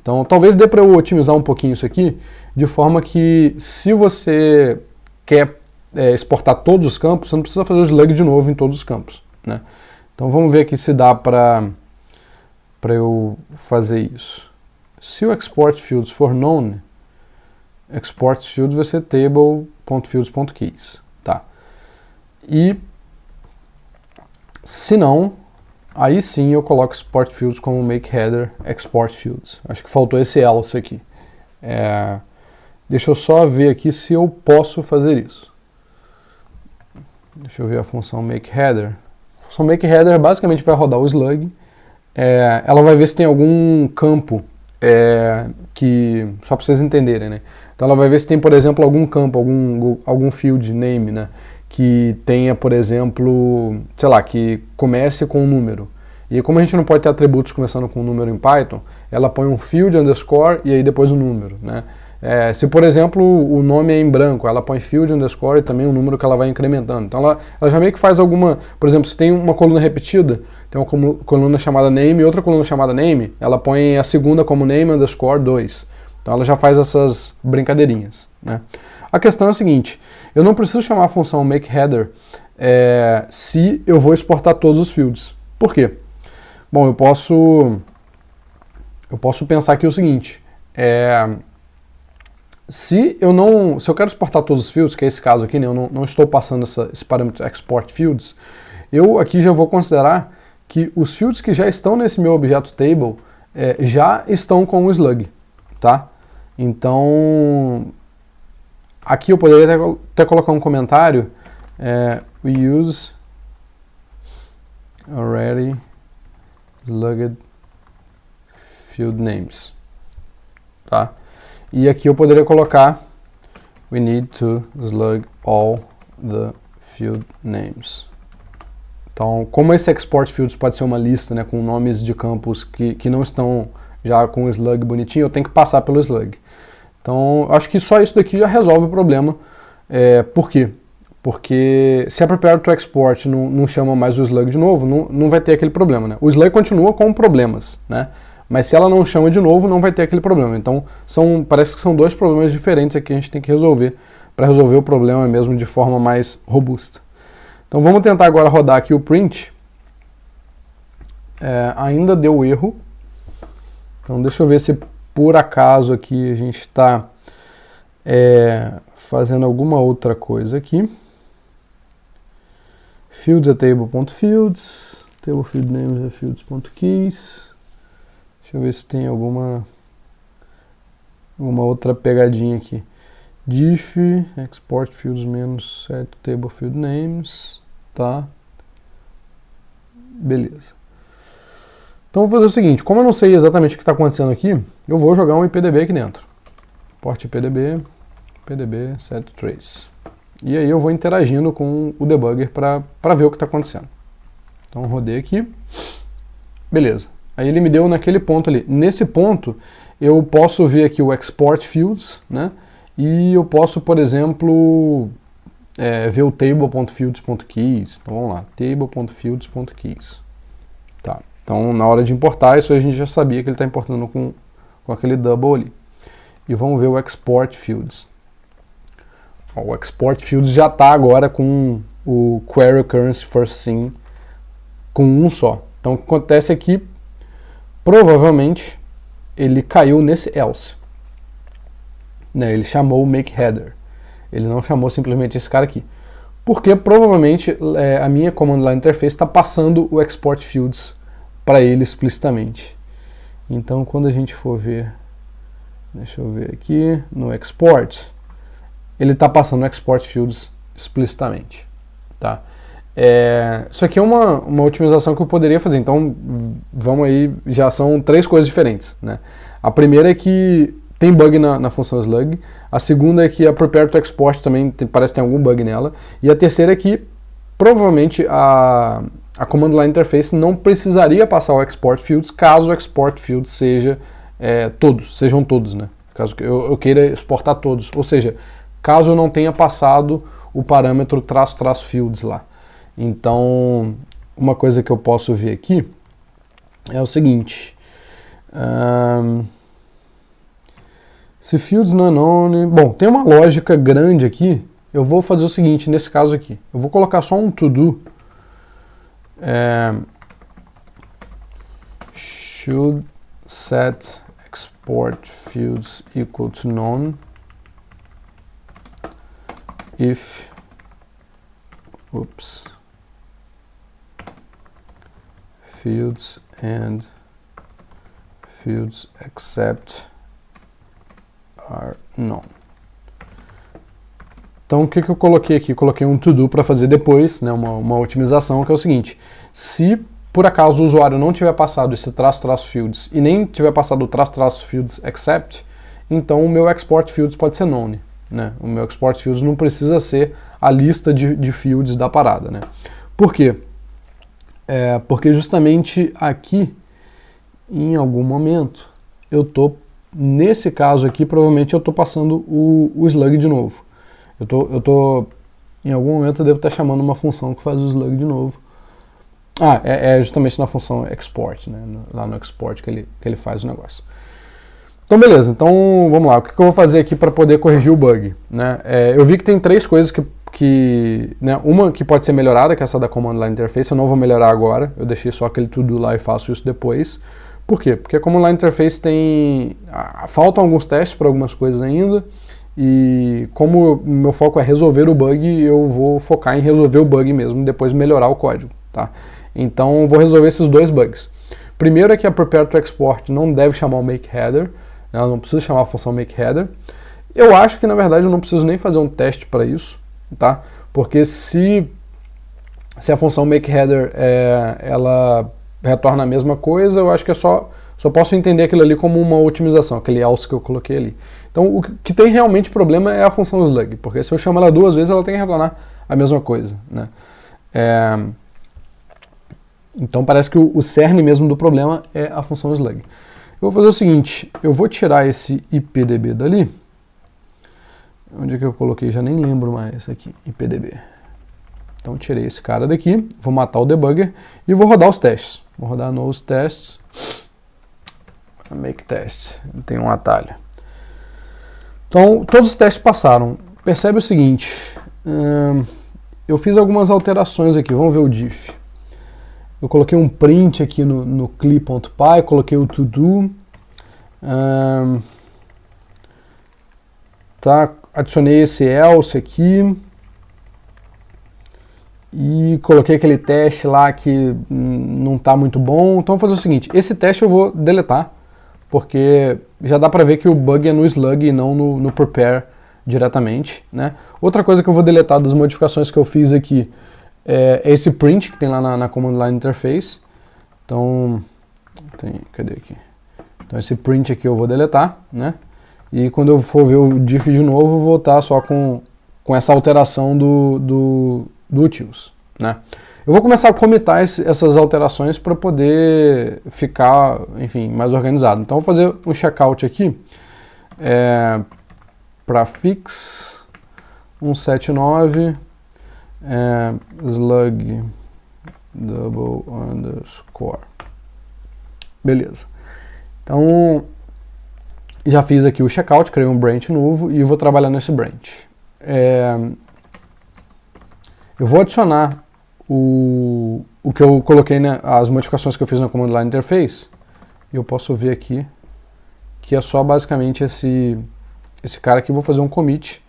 Então talvez dê para eu otimizar um pouquinho isso aqui, de forma que se você quer exportar todos os campos, você não precisa fazer o slug de novo em todos os campos, né? Então vamos ver aqui se dá para eu fazer isso. Se o export fields for known, export fields vai ser table.fields.keys, tá? E se não, aí sim eu coloco export fields como make header export fields. Acho que faltou esse else aqui. Deixa eu só ver aqui se eu posso fazer isso. Deixa eu ver a função makeHeader. A função makeHeader basicamente vai rodar o slug. Ela vai ver se tem algum campo que... Só para vocês entenderem, né? Então ela vai ver se tem, por exemplo, algum campo, algum field name, né? Que tenha, por exemplo, sei lá, que comece com um número. E como a gente não pode ter atributos começando com um número em Python, ela põe um field underscore e aí depois um número, né? Se, por exemplo, o nome é em branco, ela põe field underscore e também um número que ela vai incrementando. Então ela já meio que faz alguma... Por exemplo, se tem uma coluna repetida, tem uma coluna chamada name e outra coluna chamada name, ela põe a segunda como name underscore 2. Então ela já faz essas brincadeirinhas, né? A questão é a seguinte, eu não preciso chamar a função makeHeader se eu vou exportar todos os fields. Por quê? Bom, eu posso pensar aqui o seguinte, se eu quero exportar todos os fields, que é esse caso aqui, né, eu não estou passando esse parâmetro export fields, eu aqui já vou considerar que os fields que já estão nesse meu objeto table já estão com o slug, tá? Então, aqui eu poderia até colocar um comentário, we use already slugged field names, tá? E aqui eu poderia colocar we need to slug all the field names. Então, como esse export fields pode ser uma lista, né, com nomes de campos que não estão já com o slug bonitinho, eu tenho que passar pelo slug. Então, acho que só isso daqui já resolve o problema. Por quê? Porque se a prepare to export não chama mais o slug de novo, não vai ter aquele problema, né? O slug continua com problemas, né? Mas se ela não chama de novo, não vai ter aquele problema. Então, parece que são dois problemas diferentes aqui que a gente tem que resolver, para resolver o problema mesmo de forma mais robusta. Então, vamos tentar agora rodar aqui o print. Ainda deu erro. Então, deixa eu ver se por acaso aqui a gente está fazendo alguma outra coisa aqui. Fields é table.fields, table field names é fields.keys. Deixa eu ver se tem alguma outra pegadinha aqui. Diff, export fields menos set table field names, tá? Beleza. Então vou fazer o seguinte, como eu não sei exatamente o que está acontecendo aqui, eu vou jogar um IPDB aqui dentro. Port IPDB, set trace. E aí eu vou interagindo com o debugger para ver o que está acontecendo. Então rodei aqui, beleza. Aí ele me deu naquele ponto ali. Nesse ponto, eu posso ver aqui o export fields, né? E eu posso, por exemplo, ver o table.fields.keys. Então vamos lá, table.fields.keys. Tá. Então na hora de importar, isso a gente já sabia que ele está importando com aquele double ali. E vamos ver o export fields. O export fields já está agora com o query occurrence first seen com um só. Então o que acontece aqui, provavelmente ele caiu nesse else. Né, ele chamou o make header. Ele não chamou simplesmente esse cara aqui. Porque provavelmente a minha command line interface está passando o export fields para ele explicitamente. Então quando a gente for ver, deixa eu ver aqui no export, ele está passando o export fields explicitamente. Tá? Isso aqui é uma otimização que eu poderia fazer. Então vamos aí, já são 3 coisas diferentes. Né? A primeira é que tem bug na função slug. A segunda é que a prepare to export também parece que tem algum bug nela. E a terceira é que provavelmente a command line interface não precisaria passar o export fields caso o export fields sejam todos, né? Caso eu queira exportar todos. Ou seja, caso eu não tenha passado o parâmetro -- fields lá. Então, uma coisa que eu posso ver aqui é o seguinte. Se fields não known... Bom, tem uma lógica grande aqui. Eu vou fazer o seguinte, nesse caso aqui. Eu vou colocar só um to-do. Should set export fields equal to none if... fields and fields except are known. Então o que eu coloquei aqui? Coloquei um to-do para fazer depois, né, uma otimização, que é o seguinte: se por acaso o usuário não tiver passado esse -- fields e nem tiver passado o -- fields except, então o meu export fields pode ser none. Né? O meu export fields não precisa ser a lista de fields da parada. Né? Por quê? Porque justamente aqui, em algum momento, nesse caso aqui, provavelmente eu estou passando o slug de novo. Em algum momento eu devo estar chamando uma função que faz o slug de novo. É justamente na função export, né? Lá no export que ele faz o negócio. Então beleza, então vamos lá. O que eu vou fazer aqui para poder corrigir o bug? Né? Eu vi que tem 3 coisas né, uma que pode ser melhorada, que é essa da command line interface. Eu não vou melhorar agora, eu deixei só aquele to-do lá e faço isso depois. Por quê? Porque a command line interface faltam alguns testes para algumas coisas ainda, e como o meu foco é resolver o bug, eu vou focar em resolver o bug mesmo, depois melhorar o código. Tá? Então eu vou resolver esses 2 bugs. Primeiro é que a prepare to export não deve chamar o make header, ela não precisa chamar a função make header. Eu acho que na verdade eu não preciso nem fazer um teste para isso, tá? Porque se a função make header ela retorna a mesma coisa, eu acho que só posso entender aquilo ali como uma otimização, aquele else que eu coloquei ali. Então o que tem realmente problema é a função slug, porque se eu chamo ela 2 vezes ela tem que retornar a mesma coisa, né? Então parece que o cerne mesmo do problema é a função slug. Eu vou fazer o seguinte, eu vou tirar esse IPDB dali. Onde é que eu coloquei? Já nem lembro mais aqui, IPDB. Então tirei esse cara daqui, vou matar o debugger e vou rodar os testes. Vou rodar nos tests. Make test, tem um atalho. Então todos os testes passaram. Percebe o seguinte, eu fiz algumas alterações aqui, vamos ver o diff. Eu coloquei um print aqui no cli.py, coloquei o to-do, adicionei esse else aqui e coloquei aquele teste lá que não está muito bom. Então vou fazer o seguinte, esse teste eu vou deletar, porque já dá para ver que o bug é no slug e não no prepare diretamente. Né? Outra coisa que eu vou deletar das modificações que eu fiz aqui é esse print que tem lá na command line interface. Então, cadê aqui? Então esse print aqui eu vou deletar, né? E quando eu for ver o diff de novo, eu vou estar só com essa alteração do utils, né? Eu vou começar a commitar essas alterações para poder ficar, enfim, mais organizado. Então eu vou fazer um checkout aqui para fix 179 slug double underscore. Beleza. Então, já fiz aqui o checkout, criei um branch novo e vou trabalhar nesse branch. Eu vou adicionar o que eu coloquei, né, as modificações que eu fiz na command line interface. E eu posso ver aqui que é só basicamente esse cara aqui. Vou fazer um commit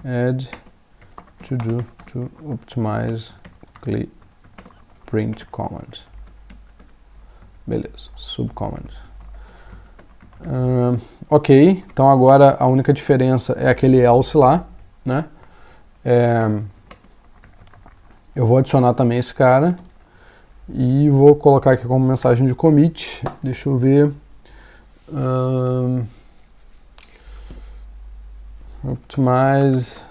add to do to optimize print command. Beleza, subcommand. Ok, então agora a única diferença é aquele else lá, né? Eu vou adicionar também esse cara e vou colocar aqui como mensagem de commit. Deixa eu ver. Optimize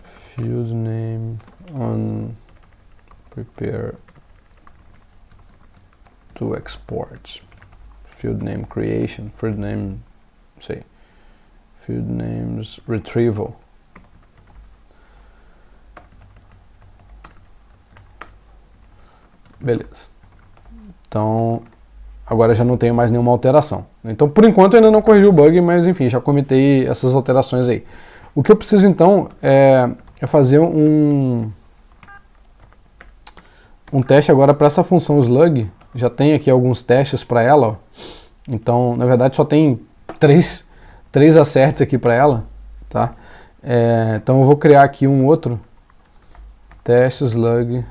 field name on prepare to export. Field name creation, field name, sei, field names retrieval. Beleza. Então, agora já não tenho mais nenhuma alteração. Então, por enquanto, eu ainda não corrigi o bug, mas enfim, já comitei essas alterações aí. O que eu preciso então é fazer um teste agora para essa função slug. Já tem aqui alguns testes para ela. Ó. Então, na verdade, só tem três acertos aqui para ela. Tá? Então, eu vou criar aqui um outro teste slug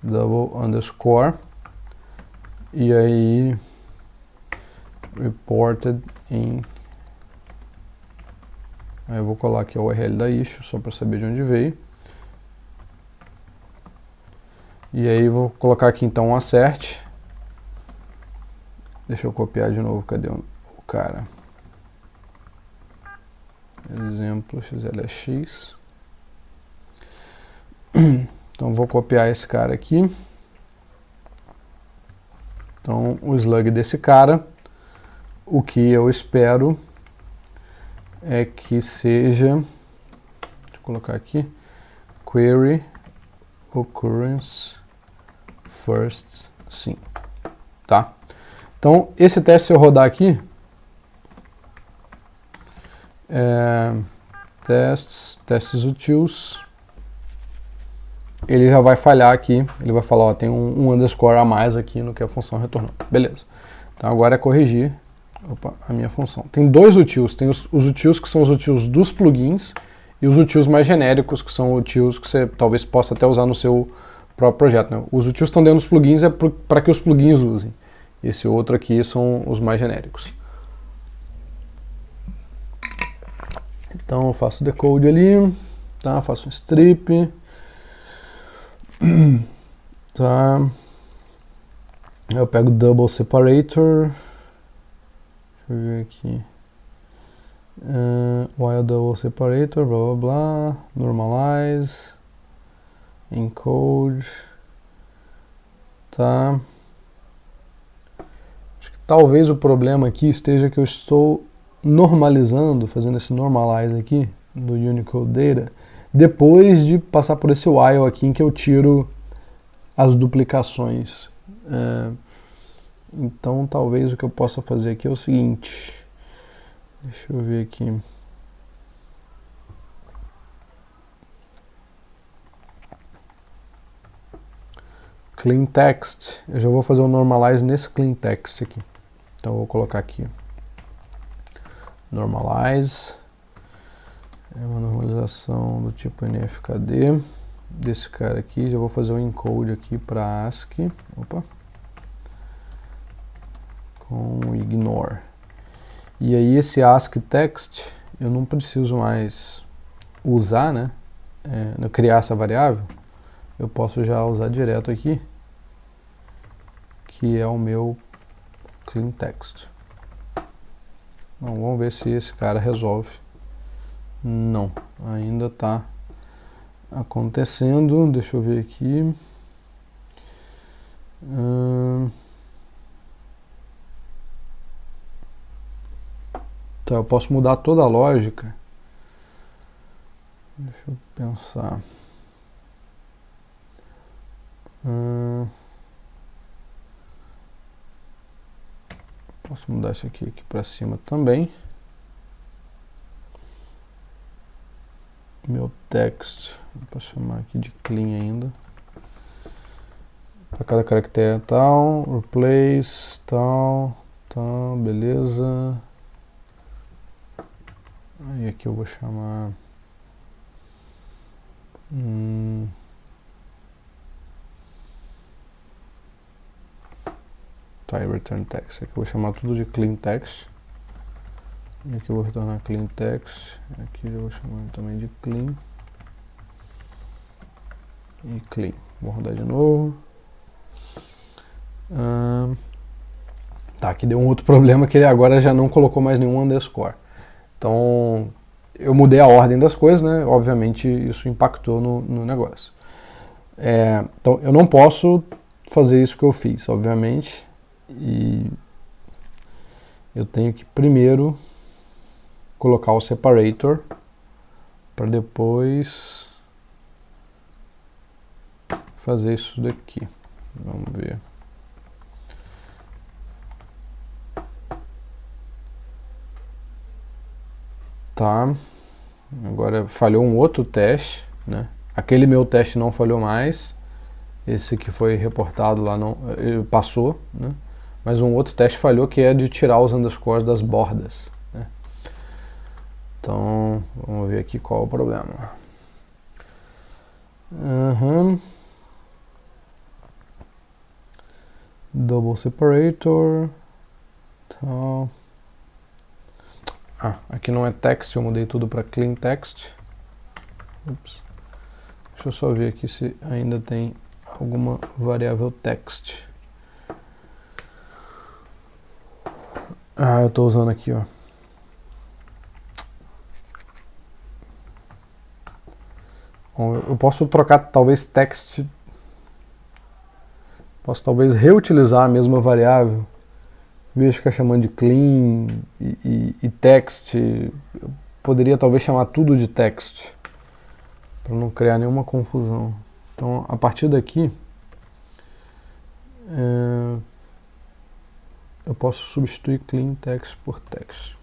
double underscore. E aí, reported in. Aí eu vou colar aqui a URL da issue, só para saber de onde veio. E aí vou colocar aqui então um assert. Deixa eu copiar de novo, cadê o cara? Exemplo XLX. Então vou copiar esse cara aqui. Então o slug desse cara, o que eu espero é que seja, deixa eu colocar aqui, query occurrence first sim, tá? Então esse teste, se eu rodar aqui, testes utils, ele já vai falhar aqui, ele vai falar, ó, tem um underscore a mais aqui no que a função retornou. Beleza. Então agora é corrigir a minha função. Tem dois utils, tem os utils que são os utils dos plugins e os utils mais genéricos, que são utils que você talvez possa até usar no seu próprio projeto. Né? Os utils que estão dentro dos plugins é para que os plugins usem. Esse outro aqui são os mais genéricos. Então eu faço decode ali, tá? Faço um strip. Tá. Eu pego double separator. Deixa eu ver aqui. While double separator, blá blá blá. Normalize. Encode. Tá. Acho que talvez o problema aqui esteja que eu estou normalizando, fazendo esse normalize aqui do Unicode Data, depois de passar por esse while aqui em que eu tiro as duplicações. Então talvez o que eu possa fazer aqui é o seguinte, deixa eu ver aqui, clean text, eu já vou fazer o normalize nesse clean text aqui, então eu vou colocar aqui normalize, é uma normalização do tipo NFKD desse cara aqui, já vou fazer o encode aqui para ASCII, com ignore. E aí esse ASCII text eu não preciso mais usar, né? Criar essa variável, eu posso já usar direto aqui, que é o meu clean text. Então, vamos ver se esse cara resolve. Não, ainda está acontecendo. Deixa eu ver aqui. Então eu posso mudar toda a lógica Deixa eu pensar. Posso mudar isso aqui para cima também. Meu text, posso chamar aqui de clean ainda. Para cada caractere tal, replace, tal, beleza. Aí aqui eu vou chamar tá, return text. Aqui eu vou chamar tudo de clean text. E aqui eu vou retornar clean text. Aqui eu vou chamar também de clean. E clean. Vou rodar de novo. Tá, aqui deu um outro problema que ele agora já não colocou mais nenhum underscore. Então, eu mudei a ordem das coisas, né? Obviamente isso impactou no negócio. Então, eu não posso fazer isso que eu fiz, obviamente. E eu tenho que primeiro colocar o separator para depois fazer isso daqui. Vamos ver. Tá. Agora falhou um outro teste, né? Aquele meu teste não falhou mais. Esse que foi reportado lá não passou, né? Mas um outro teste falhou, que é de tirar os underscores das bordas, né? Então, vamos ver aqui qual é o problema. Double separator. Tal. Aqui não é text, eu mudei tudo para clean text. Ups. Deixa eu só ver aqui se ainda tem alguma variável text. Eu estou usando aqui, ó. Bom, eu posso trocar talvez text. Posso talvez reutilizar a mesma variável. Em vez de ficar chamando de clean e text, eu poderia talvez chamar tudo de text, para não criar nenhuma confusão. Então, a partir daqui, eu posso substituir clean text por text.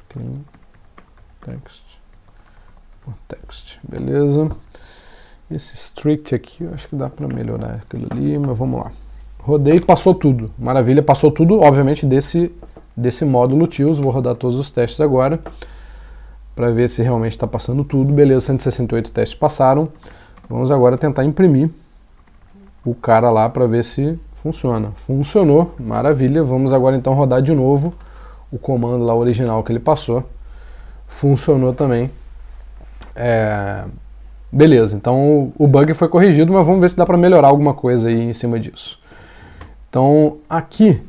Clean text por text, beleza? Esse strict aqui, eu acho que dá para melhorar aquilo ali, mas vamos lá. Rodei e passou tudo. Maravilha, passou tudo, obviamente, desse módulo Tools. Vou rodar todos os testes agora, para ver se realmente está passando tudo. Beleza, 168 testes passaram. Vamos agora tentar imprimir o cara lá para ver se funciona. Funcionou, maravilha. Vamos agora então rodar de novo o comando lá original que ele passou. Funcionou também. Beleza, então o bug foi corrigido, mas vamos ver se dá para melhorar alguma coisa aí em cima disso. Então, aqui,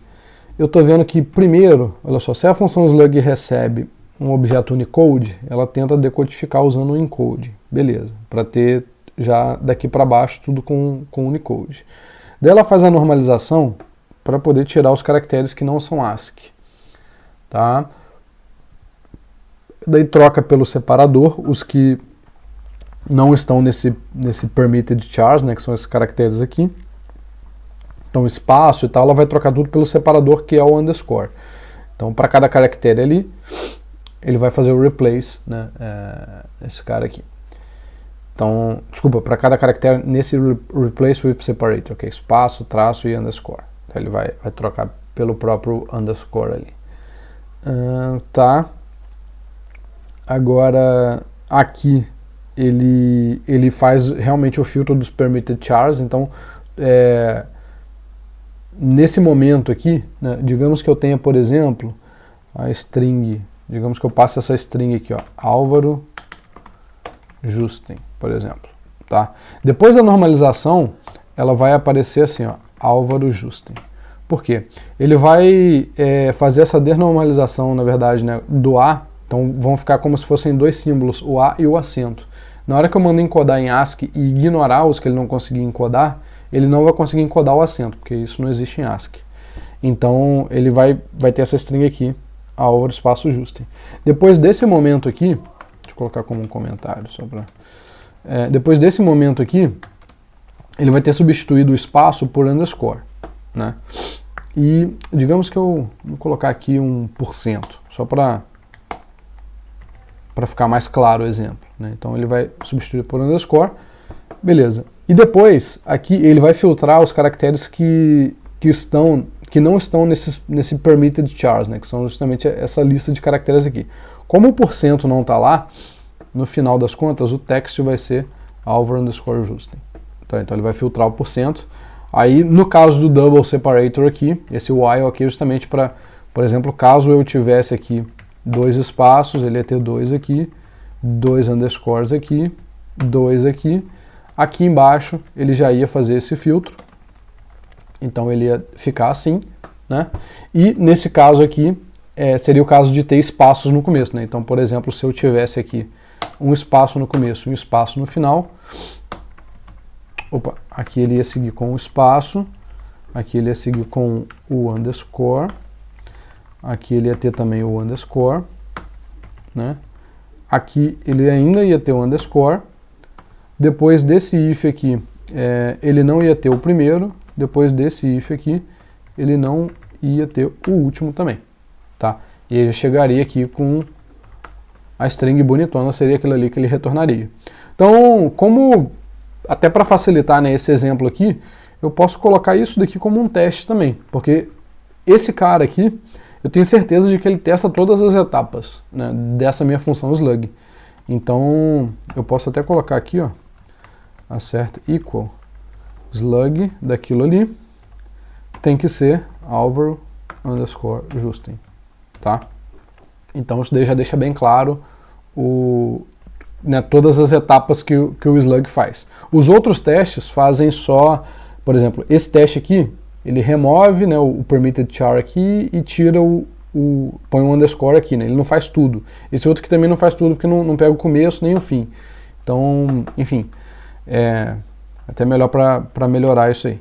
eu estou vendo que primeiro, olha só, se a função slug recebe um objeto Unicode, ela tenta decodificar usando o encode. Beleza, para ter já daqui para baixo tudo com Unicode. Daí ela faz a normalização para poder tirar os caracteres que não são ASCII. Tá? Daí troca pelo separador os que não estão nesse permitted chars, né, que são esses caracteres aqui. Então, espaço e tal, ela vai trocar tudo pelo separador, que é o underscore. Então, para cada caractere ali, ele vai fazer o replace, né, esse cara aqui. Então, desculpa, para cada caractere nesse replace with separator, ok? Espaço, traço e underscore. Então, ele vai trocar pelo próprio underscore ali. Tá. Agora, aqui, ele faz realmente o filtro dos permitted chars. Então, nesse momento aqui, né, digamos que eu tenha, por exemplo, a string, digamos que eu passe essa string aqui, ó, Álvaro Justen, por exemplo, tá? Depois da normalização, ela vai aparecer assim, ó, Álvaro Justen. Por quê? Ele vai fazer essa desnormalização, na verdade, né, do A, então vão ficar como se fossem dois símbolos, o A e o acento. Na hora que eu mando encodar em ASCII e ignorar os que ele não conseguir encodar, ele não vai conseguir encodar o acento, porque isso não existe em ASCII. Então ele vai ter essa string aqui, Álvaro espaço Justen. Depois desse momento aqui, deixa eu eu colocar como um comentário só para... depois desse momento aqui, ele vai ter substituído o espaço por underscore, né? E digamos que eu vou colocar aqui 1%, só para ficar mais claro o exemplo, né? Então ele vai substituir por underscore, beleza. E depois, aqui ele vai filtrar os caracteres que não estão nesse permitted chars, né? Que são justamente essa lista de caracteres aqui. Como o porcento não está lá, no final das contas, o text vai ser Álvaro underscore Justin. Tá, então ele vai filtrar o porcento. Aí, no caso do double separator aqui, esse while aqui é justamente para, por exemplo, caso eu tivesse aqui 2 espaços, ele ia ter 2 aqui, 2 underscores aqui, 2 aqui. Aqui embaixo ele já ia fazer esse filtro. Então ele ia ficar assim, né? E nesse caso aqui, seria o caso de ter espaços no começo, né? Então, por exemplo, se eu tivesse aqui um espaço no começo e um espaço no final, aqui ele ia seguir com o espaço, aqui ele ia seguir com o underscore, aqui ele ia ter também o underscore, né? Aqui ele ainda ia ter o underscore, depois desse if aqui, ele não ia ter o primeiro, depois desse if aqui, ele não ia ter o último também, tá? E ele chegaria aqui com a string bonitona, seria aquilo ali que ele retornaria. Então, até para facilitar, né, esse exemplo aqui, eu posso colocar isso daqui como um teste também, porque esse cara aqui, eu tenho certeza de que ele testa todas as etapas, né, dessa minha função slug. Então, eu posso até colocar aqui, ó, acerta equal slug daquilo ali, tem que ser Álvaro underscore Justin, tá? Então isso daí já deixa bem claro todas as etapas que o slug faz. Os outros testes fazem só, por exemplo, esse teste aqui, ele remove, né, o permitted char aqui e tira põe um underscore aqui, né? Ele não faz tudo. Esse outro aqui também não faz tudo porque não pega o começo nem o fim. Então, enfim, até melhor para melhorar isso aí.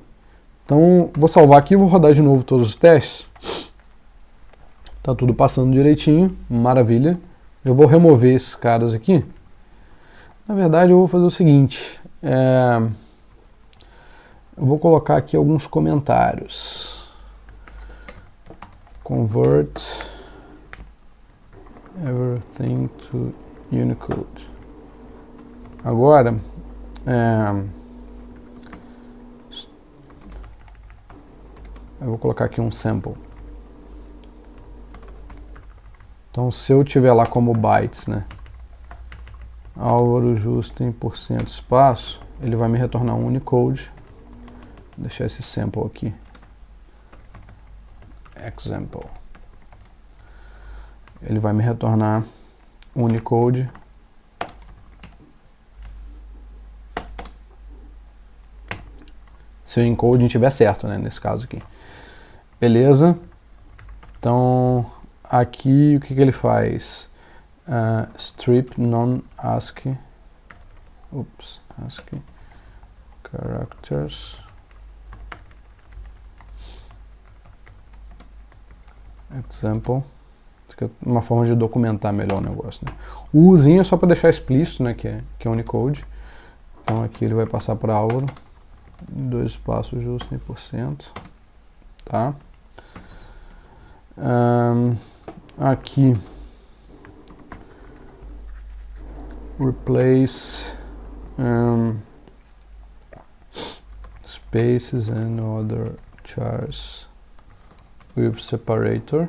Então, vou salvar aqui, vou rodar de novo todos os testes. Tá tudo passando direitinho, maravilha. Eu vou remover esses caras aqui. Na verdade, eu vou fazer o seguinte. Eu vou colocar aqui alguns comentários. Convert everything to Unicode. Agora, eu vou colocar aqui um sample. Então, se eu tiver lá como bytes, né, Álvaro Justin % espaço, ele vai me retornar um Unicode. Vou deixar esse sample aqui. Example. Ele vai me retornar um Unicode. Se o encoding estiver certo, né, nesse caso aqui. Beleza? Então, aqui o que ele faz? Strip non-ASCII ASCII characters. Example. Isso aqui é uma forma de documentar melhor o negócio, né? O Uzinho é só para deixar explícito, né, que é Unicode. Então aqui ele vai passar para Álvaro. 2 espaços justo 100%. Tá? Aqui replace spaces and other chars with separator.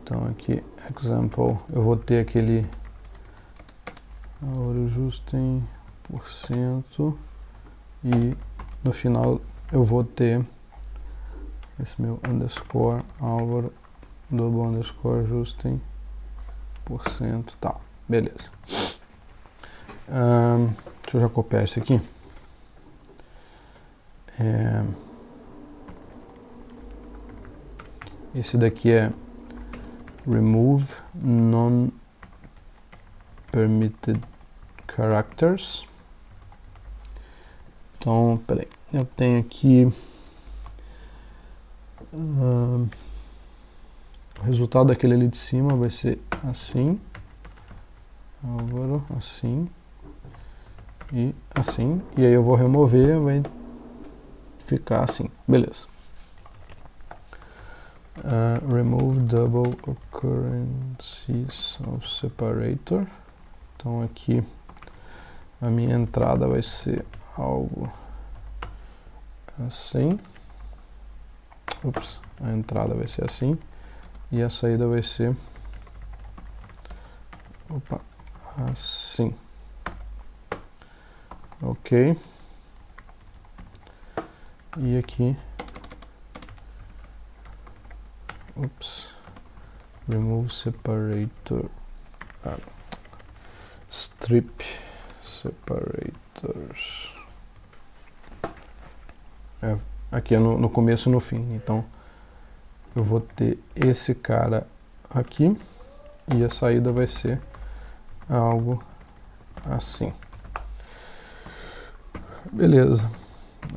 Então aqui example, eu vou ter aquele Álvaro Justin % e no final eu vou ter esse meu underscore Álvaro double underscore Justin %, tá, beleza. Deixa eu já copiar isso aqui. Esse daqui é remove non-permitted characters. Então, peraí, eu tenho aqui o resultado daquele ali de cima vai ser assim. Álvaro, assim e assim, e aí eu vou remover, vai ficar assim, beleza. Remove double occurrences of separator. Então aqui a minha entrada vai ser algo assim. Ups, a entrada vai ser assim e a saída vai ser assim. Ok. E aqui, remove separator, strip separators. Aqui é no começo e no fim, então eu vou ter esse cara aqui e a saída vai ser algo assim. Beleza.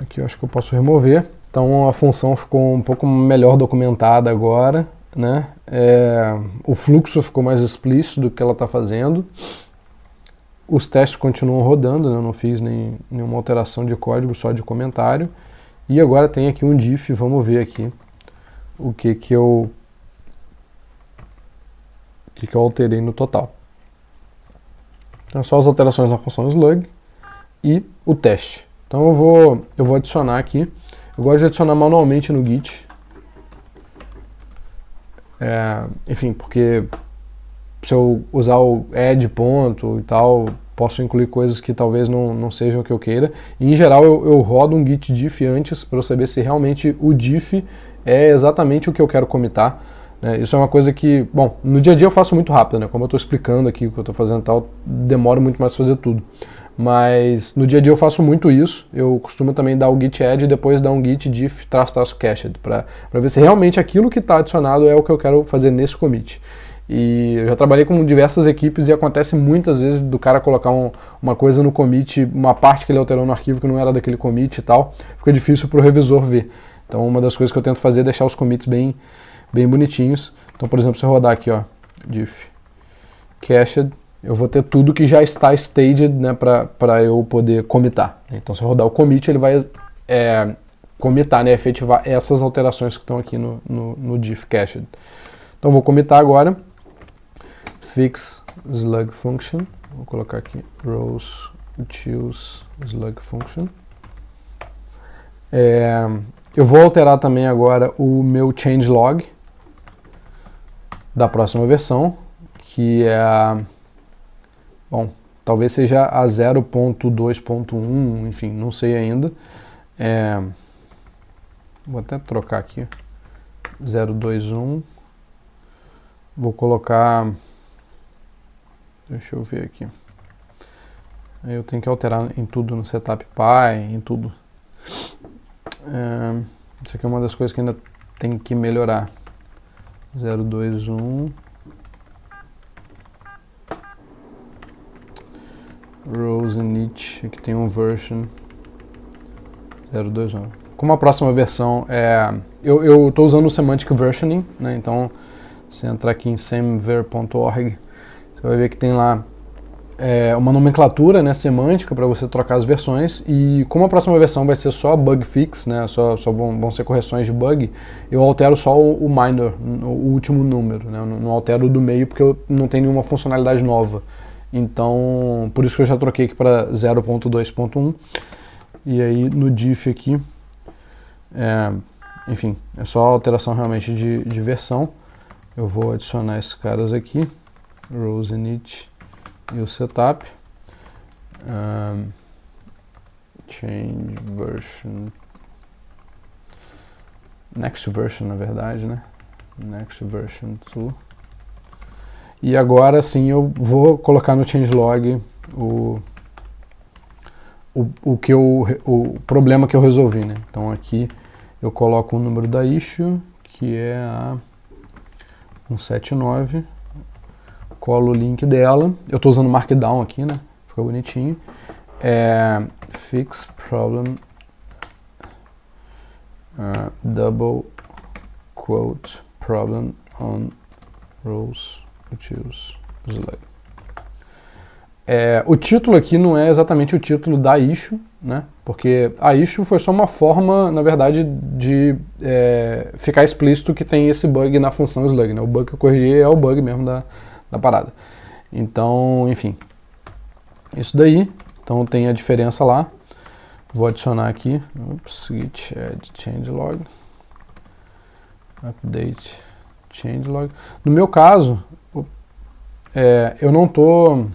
Aqui eu acho que eu posso remover. Então a função ficou um pouco melhor documentada agora, né? O fluxo ficou mais explícito do que ela está fazendo. Os testes continuam rodando, né? Eu não fiz nenhuma alteração de código, só de comentário. E agora tem aqui um diff, vamos ver aqui o que eu alterei no total. Então só as alterações na função slug e o teste. Então eu vou adicionar aqui. Eu gosto de adicionar manualmente no Git. Enfim, porque se eu usar o add ponto e tal, posso incluir coisas que talvez não sejam o que eu queira. E, em geral, eu rodo um git diff antes para eu saber se realmente o diff é exatamente o que eu quero commitar. Né? Isso é uma coisa que, bom, no dia a dia eu faço muito rápido, né? Como eu estou explicando aqui o que eu estou fazendo e tal, demora muito mais para fazer tudo. Mas no dia a dia eu faço muito isso. Eu costumo também dar o git add e depois dar um git diff --cached para ver se realmente aquilo que está adicionado é o que eu quero fazer nesse commit. E eu já trabalhei com diversas equipes e acontece muitas vezes do cara colocar uma coisa no commit, uma parte que ele alterou no arquivo que não era daquele commit e tal, fica difícil para o revisor ver. Então uma das coisas que eu tento fazer é deixar os commits bem bonitinhos. Então, por exemplo, se eu rodar aqui, ó, diff cached, eu vou ter tudo que já está staged, né, para eu poder commitar. Então, se eu rodar o commit, ele vai commitar, né, efetivar essas alterações que estão aqui no diff cached. Então, vou commitar agora. Fix slug function. Vou colocar aqui rows choose slug function. Eu vou alterar também agora o meu changelog da próxima versão, que é a... Bom, talvez seja a 0.2.1, enfim, não sei ainda. Vou até trocar aqui. 0.2.1. Vou colocar... Deixa eu ver aqui. Aí eu tenho que alterar em tudo, no setup py, em tudo. Isso aqui é uma das coisas que ainda tem que melhorar. 0.2.1. Rows init, aqui tem um version 0.2.1. Como a próxima versão eu estou usando o semantic versioning, né? Então, se entrar aqui em semver.org, você vai ver que tem lá uma nomenclatura, né, semântica para você trocar as versões. E como a próxima versão vai ser só bug fix, né, só vão ser correções de bug, eu altero só o minor, o último número, né, eu não altero o do meio porque eu não tenho nenhuma funcionalidade nova. Então, por isso que eu já troquei aqui para 0.2.1. E aí no diff aqui, enfim, é só alteração realmente de versão. Eu vou adicionar esses caras aqui, rows init e o setup. Change version, next version na verdade, né? Next version to. E agora sim eu vou colocar no changelog o problema que eu resolvi, né? Então aqui eu coloco o número da issue, que é a 179, colo o link dela. Eu estou usando Markdown aqui, né? Fica bonitinho. Fix problem double quote problem on rows choose slug. O título aqui não é exatamente o título da issue, né? Porque a issue foi só uma forma, na verdade, de ficar explícito que tem esse bug na função slug, né? O bug que eu corrigi é o bug mesmo da parada. Então, enfim, isso daí. Então tem a diferença lá. Vou adicionar aqui, git add changelog, update changelog. No meu caso, eu não tô...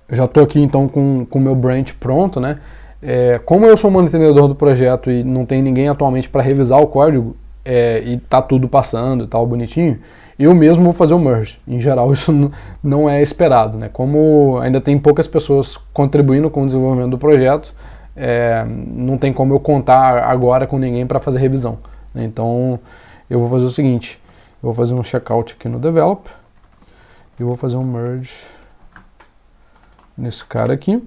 Eu já estou aqui então com o meu branch pronto, né? Como eu sou mantenedor do projeto e não tem ninguém atualmente para revisar o código e tá tudo passando e tal, bonitinho, eu mesmo vou fazer o merge. Em geral isso não é esperado, né? Como ainda tem poucas pessoas contribuindo com o desenvolvimento do projeto, não tem como eu contar agora com ninguém para fazer revisão, né? Então eu vou fazer o seguinte, eu vou fazer um checkout aqui no develop e vou fazer um merge nesse cara aqui.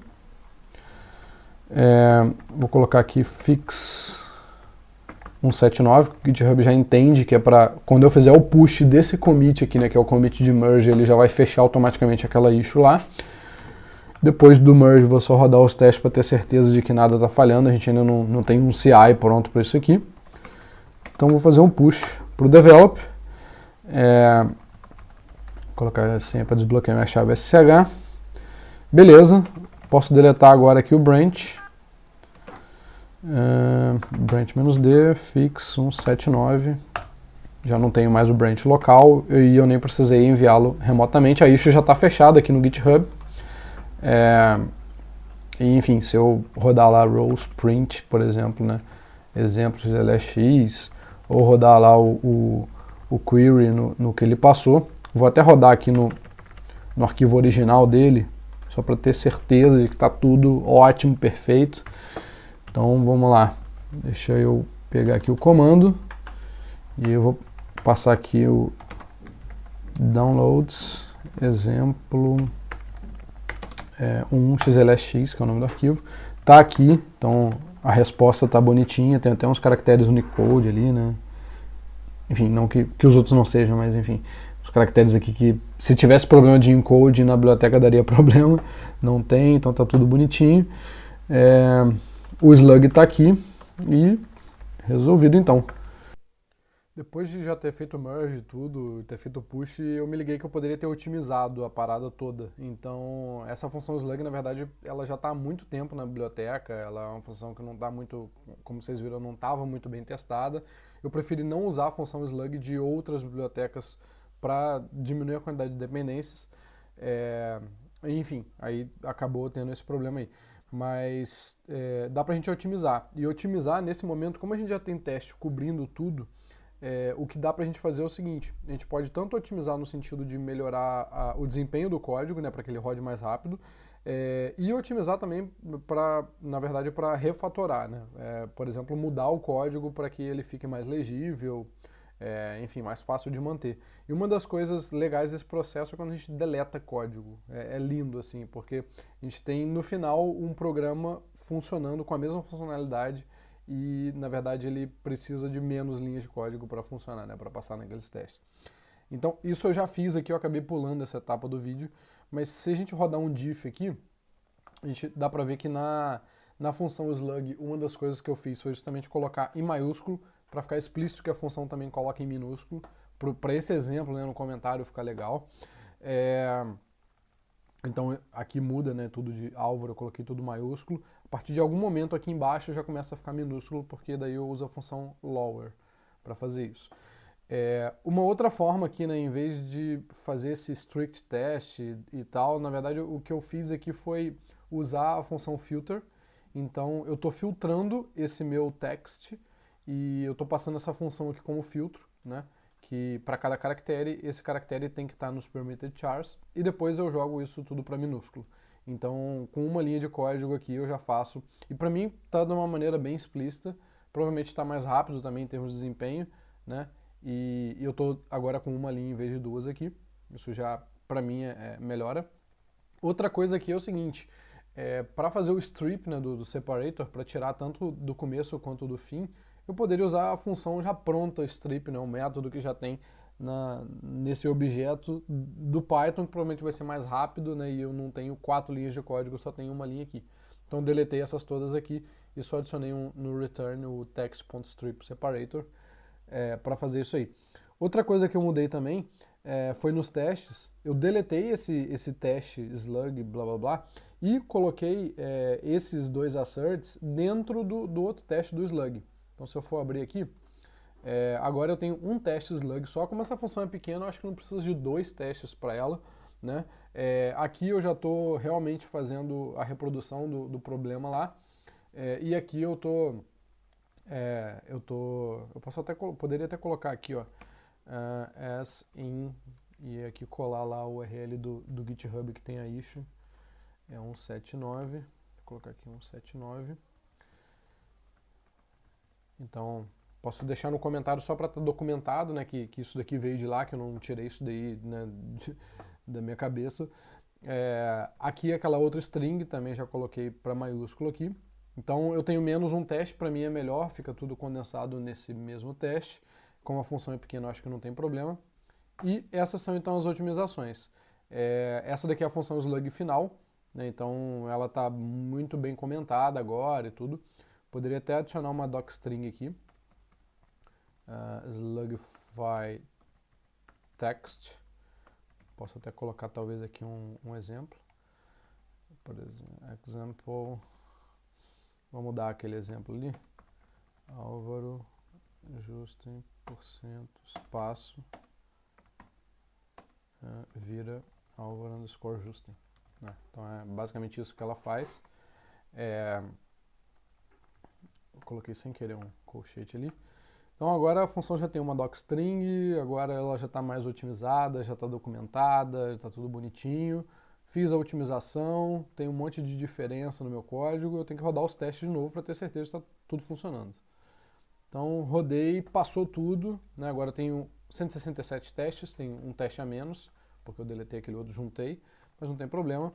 Vou colocar aqui fix 179, que o GitHub já entende que é para quando eu fizer o push desse commit aqui, né, que é o commit de merge, ele já vai fechar automaticamente aquela issue lá. Depois do merge, vou só rodar os testes para ter certeza de que nada está falhando. A gente ainda não tem um CI pronto para isso aqui. Então vou fazer um push para o develop. Vou colocar a senha para desbloquear minha chave SSH. Beleza, posso deletar agora aqui o branch. Branch-d, fix 179. Já não tenho mais o branch local e eu nem precisei enviá-lo remotamente. A issue já está fechada aqui no GitHub. E, enfim, se eu rodar lá rows print, por exemplo, né, exemplos de LX, ou rodar lá o query no que ele passou, vou até rodar aqui no arquivo original dele, só para ter certeza de que está tudo ótimo, perfeito. Então vamos lá, deixa eu pegar aqui o comando e eu vou passar aqui o downloads, exemplo 1xlsx, que é o nome do arquivo, tá aqui. Então a resposta tá bonitinha, tem até uns caracteres Unicode ali, né? Enfim, não que os outros não sejam, mas enfim, os caracteres aqui que se tivesse problema de encode na biblioteca daria problema, não tem, então tá tudo bonitinho. O slug tá aqui e resolvido então. Depois de já ter feito o merge e tudo, ter feito o push, eu me liguei que eu poderia ter otimizado a parada toda. Então, essa função slug, na verdade, ela já está há muito tempo na biblioteca, ela é uma função que não está muito, como vocês viram, não estava muito bem testada. Eu preferi não usar a função slug de outras bibliotecas para diminuir a quantidade de dependências. Enfim, aí acabou tendo esse problema aí. Mas dá pra gente otimizar. E otimizar nesse momento, como a gente já tem teste cobrindo tudo, o que dá pra gente fazer é o seguinte: a gente pode tanto otimizar no sentido de melhorar o desempenho do código, né, para que ele rode mais rápido, e otimizar também na verdade, para refatorar, né? Por exemplo, mudar o código para que ele fique mais legível, enfim, mais fácil de manter. E uma das coisas legais desse processo é quando a gente deleta código. É lindo, assim, porque a gente tem no final um programa funcionando com a mesma funcionalidade e, na verdade, ele precisa de menos linhas de código para funcionar, né, para passar naqueles testes. Então, isso eu já fiz aqui, eu acabei pulando essa etapa do vídeo, mas se a gente rodar um diff aqui, dá para ver que na função slug, uma das coisas que eu fiz foi justamente colocar em maiúsculo, para ficar explícito que a função também coloca em minúsculo, para esse exemplo, né, no comentário ficar legal. Então aqui muda, né, tudo de Álvaro, eu coloquei tudo maiúsculo. A partir de algum momento aqui embaixo já começa a ficar minúsculo, porque daí eu uso a função lower para fazer isso. Uma outra forma aqui, né, em vez de fazer esse strict test e tal, na verdade o que eu fiz aqui foi usar a função filter. Então eu estou filtrando esse meu text e eu estou passando essa função aqui como filtro, né? Que para cada caractere, esse caractere tem que estar nos permitted chars, e depois eu jogo isso tudo para minúsculo. Então, com uma linha de código aqui eu já faço, e para mim está de uma maneira bem explícita, provavelmente está mais rápido também em termos de desempenho, né? E eu estou agora com uma linha em vez de duas aqui, isso já para mim melhora. Outra coisa aqui é o seguinte, para fazer o strip, né, do separator, para tirar tanto do começo quanto do fim, eu poderia usar a função já pronta strip, né, um método que já tem nesse objeto do Python, que provavelmente vai ser mais rápido, né, e eu não tenho 4 linhas de código, eu só tenho uma linha aqui. Então deletei essas todas aqui e só adicionei no return o text.strip separator para fazer isso aí. Outra coisa que eu mudei também foi nos testes. Eu deletei esse teste slug blá blá blá e coloquei esses dois asserts dentro do outro teste do slug. Então se eu for abrir aqui, agora eu tenho um teste slug só. Como essa função é pequena, eu acho que não precisa de 2 testes para ela, né? Aqui eu já estou realmente fazendo a reprodução do problema lá, e aqui eu poderia até colocar aqui, ó, as in, e aqui colar lá o URL do GitHub que tem a issue, 179, vou colocar aqui 179. Então posso deixar no comentário só para estar documentado, né, que isso daqui veio de lá, que eu não tirei isso daí, né, da minha cabeça. Aqui aquela outra string também já coloquei para maiúsculo aqui. Então eu tenho menos um teste, para mim é melhor, fica tudo condensado nesse mesmo teste. Como a função é pequena, eu acho que não tem problema. E essas são então as otimizações. Essa daqui é a função slug final, né, então ela está muito bem comentada agora e tudo. Poderia até adicionar uma docstring aqui. Slugify text. Posso até colocar talvez aqui um exemplo. Por exemplo, vou mudar aquele exemplo ali. Álvaro Justin % espaço vira Álvaro underscore Justin. Então é basicamente isso que ela faz. Eu coloquei sem querer um colchete ali. Então agora a função já tem uma docstring, agora ela já está mais otimizada, já está documentada, já está tudo bonitinho. Fiz a otimização, tem um monte de diferença no meu código, eu tenho que rodar os testes de novo para ter certeza que está tudo funcionando. Então rodei, passou tudo, né? Agora tenho 167 testes, tem um teste a menos, porque eu deletei aquele outro, juntei, mas não tem problema.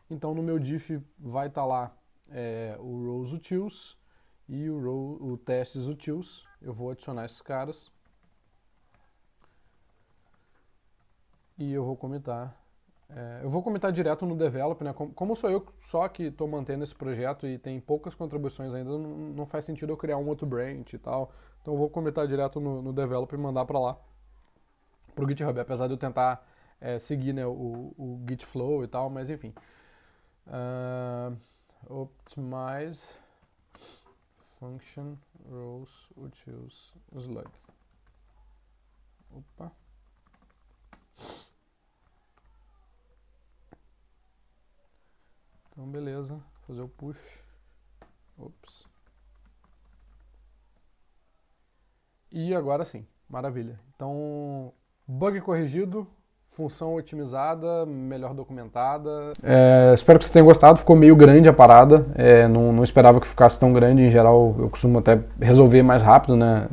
Então no meu diff vai estar lá o rows utils e o testes utils. Eu vou adicionar esses caras e eu vou comitar. Eu vou comitar direto no develop, né? Como sou eu só que estou mantendo esse projeto e tem poucas contribuições ainda, não faz sentido eu criar um outro branch e tal. Então eu vou comitar direto no develop e mandar para lá, pro GitHub, apesar de eu tentar seguir, né, o Git flow e tal, mas enfim. Optimize function rows utils slug. Opa. Então beleza, fazer o push. Ops. E agora sim, maravilha. Então, bug corrigido, função otimizada, melhor documentada. Espero que vocês tenham gostado, ficou meio grande a parada, não esperava que ficasse tão grande. Em geral eu costumo até resolver mais rápido, né,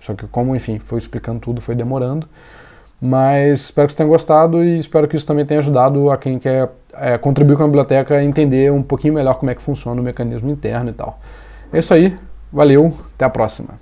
só que como, enfim, foi explicando tudo, foi demorando. Mas espero que vocês tenham gostado e espero que isso também tenha ajudado a quem quer contribuir com a biblioteca a entender um pouquinho melhor como é que funciona o mecanismo interno e tal. É isso aí, valeu, até a próxima.